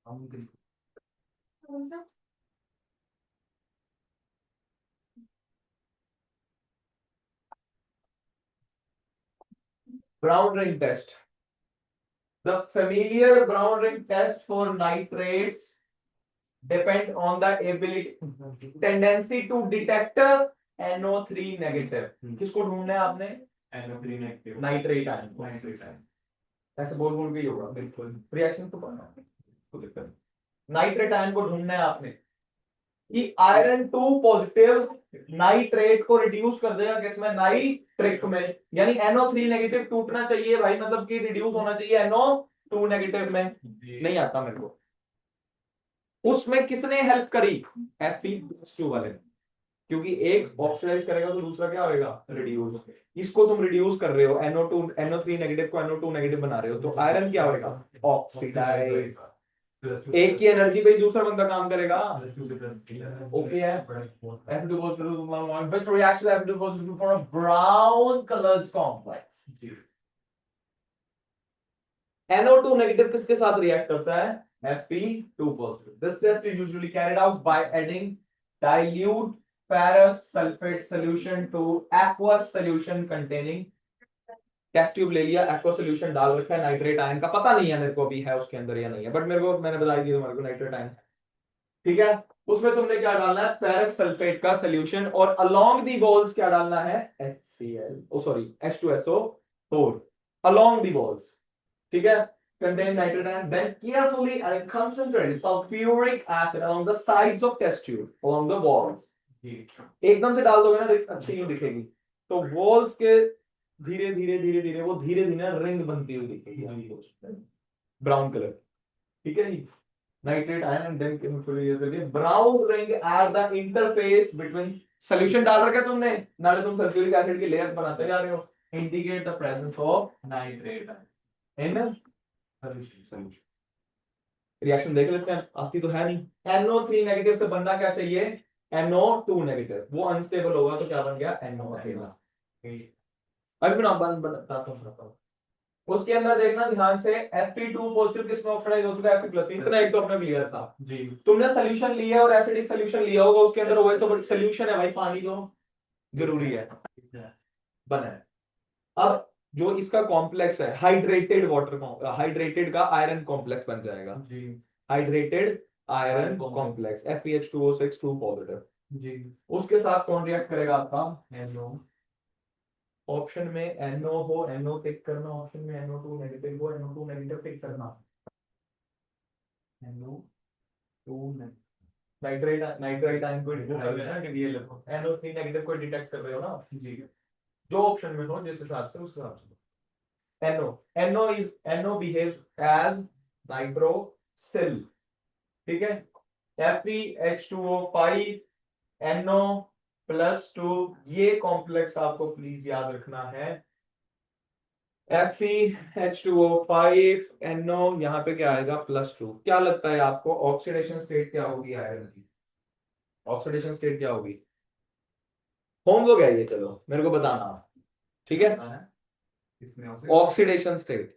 हम कौन सा? brown ring test. The familiar brown ring test for nitrates depend on the ability tendency to detect NO3 negative। किसको ढूंढना है आपने? NO3 negative nitrate ion. Nitrate है। ऐसे बोल बोल के ही होगा, बिल्कुल रिएक्शन तो करना है, कोई दिक्कत नहीं। नाइट्रेट आयन को ढूंढना है आपने कि आयरन 2 पॉजिटिव नाइट्रेट को रिड्यूस कर देगा किसमें? नाइट्रिक में। यानी NO3 नेगेटिव टूटना चाहिए भाई, मतलब कि रिड्यूस होना चाहिए NO2 नेगेटिव में। नहीं आता मेरे को। उसमें किसने हेल्प करी? Fe2 वाले, क्योंकि एक ऑक्सीडाइज करेगा तो दूसरा क्या होगा? रिड्यूस। इसको तुम रिड्यूस कर रहे हो, NO3 नेगेटिव को NO2 नेगेटिव बना रहे हो, तो आयरन क्या होगा? ऑक्सीडाइज। एक की एनर्जी पे ही दूसरा बंदा काम करेगा। ओके है। F2 goes to which reaction F2 goes to for a brown colored complex। NO2 negative किसके साथ रिएक्ट करता है? Fe2 positive। This test is usually carried out by adding dilute ferrous sulfate solution to aqueous solution containing। Test tube ले लिया, aqueous solution डाल रखा है, नाइट्रेट आयन का पता नहीं है मेरे को अभी है उसके अंदर या नहीं है, बट मेरे को मैंने बता दिया तुम्हारे को नाइट्रेट आयन, ठीक है। उसमें तुमने क्या डालना है, फेरस सल्फेट का सोल्यूशन, और अलोंग दी वॉल्स क्या डालना है, HCl, oh sorry H2SO4 along the walls, ठीक है, contain nitrogen and then carefully and concentrated sulfuric acid along the sides of test tube, along the walls. एकदम से डाल दोगे ना अच्छी नहीं दिखेगी, तो वॉल्स के धीरे धीरे धीरे धीरे वो धीरे धीरे रिंग बनती हुई दिखेगी ब्राउन कलर, ठीक है जी, nitrate ion and then chemically brown ring at the interface between, solution डाल रखा है तुमने, नाले तुम सल्फ्यूरिक एसिड की लेयर्स बनाते जा रहे हो, indicate the presence of nitrate in solution. Reaction देख लेते हैं, आती तो है नहीं, NO3 नेगेटिव से बनना क्या चाहिए, NO2 नेगेटिव, वो अनस्टेबल होगा तो क्या बन गया, NO अकेला। अभी मैं बताता हूं, उसके अंदर देखना ध्यान से, Fe2 पॉजिटिव किसमें ऑक्सीडाइज हो चुका है, Fe+ इतना एक तो अपना क्लियर था जी। तुमने सॉल्यूशन लिया और एसिडिक सॉल्यूशन लिया होगा, उसके अंदर OH तो सॉल्यूशन है भाई, पानी तो जरूरी है बना है। अब जो इसका कॉम्प्लेक्स है हाइड्रेटेड वाटर, हाइड्रेटेड का आयरन कॉम्प्लेक्स बन जाएगा जी, hydrated iron complex FeH2O6 2 positive जी, उसके साथ कौन रिएक्ट करेगा आपका, NO, ऑप्शन में NO हो NO टिक करना, ऑप्शन में NO2 नेगेटिव हो NO2 नेगेटिव टिक करना, NO2 नाइट्रेट नाइट्राइट आयन को डिटेक्ट कर रहे हैं ना, ये लिखो NO3 नेगेटिव को डिटेक्ट कर रहे हो ना जी, जो ऑप्शन में हो जिस हिसाब से उस हिसाब से। NO behaves as nitrosyl, ठीक है, FeH2O5 NO+2, ये कॉम्प्लेक्स आपको प्लीज याद रखना है, FeH2O5 NO, यहाँ पे क्या आएगा +2, क्या लगता है आपको ऑक्सीडेशन स्टेट क्या होगी आयरन की, ऑक्सीडेशन स्टेट क्या होगी, होमवर्क है ये, चलो मेरे को बताना, ठीक है, ऑक्सीडेशन स्टेट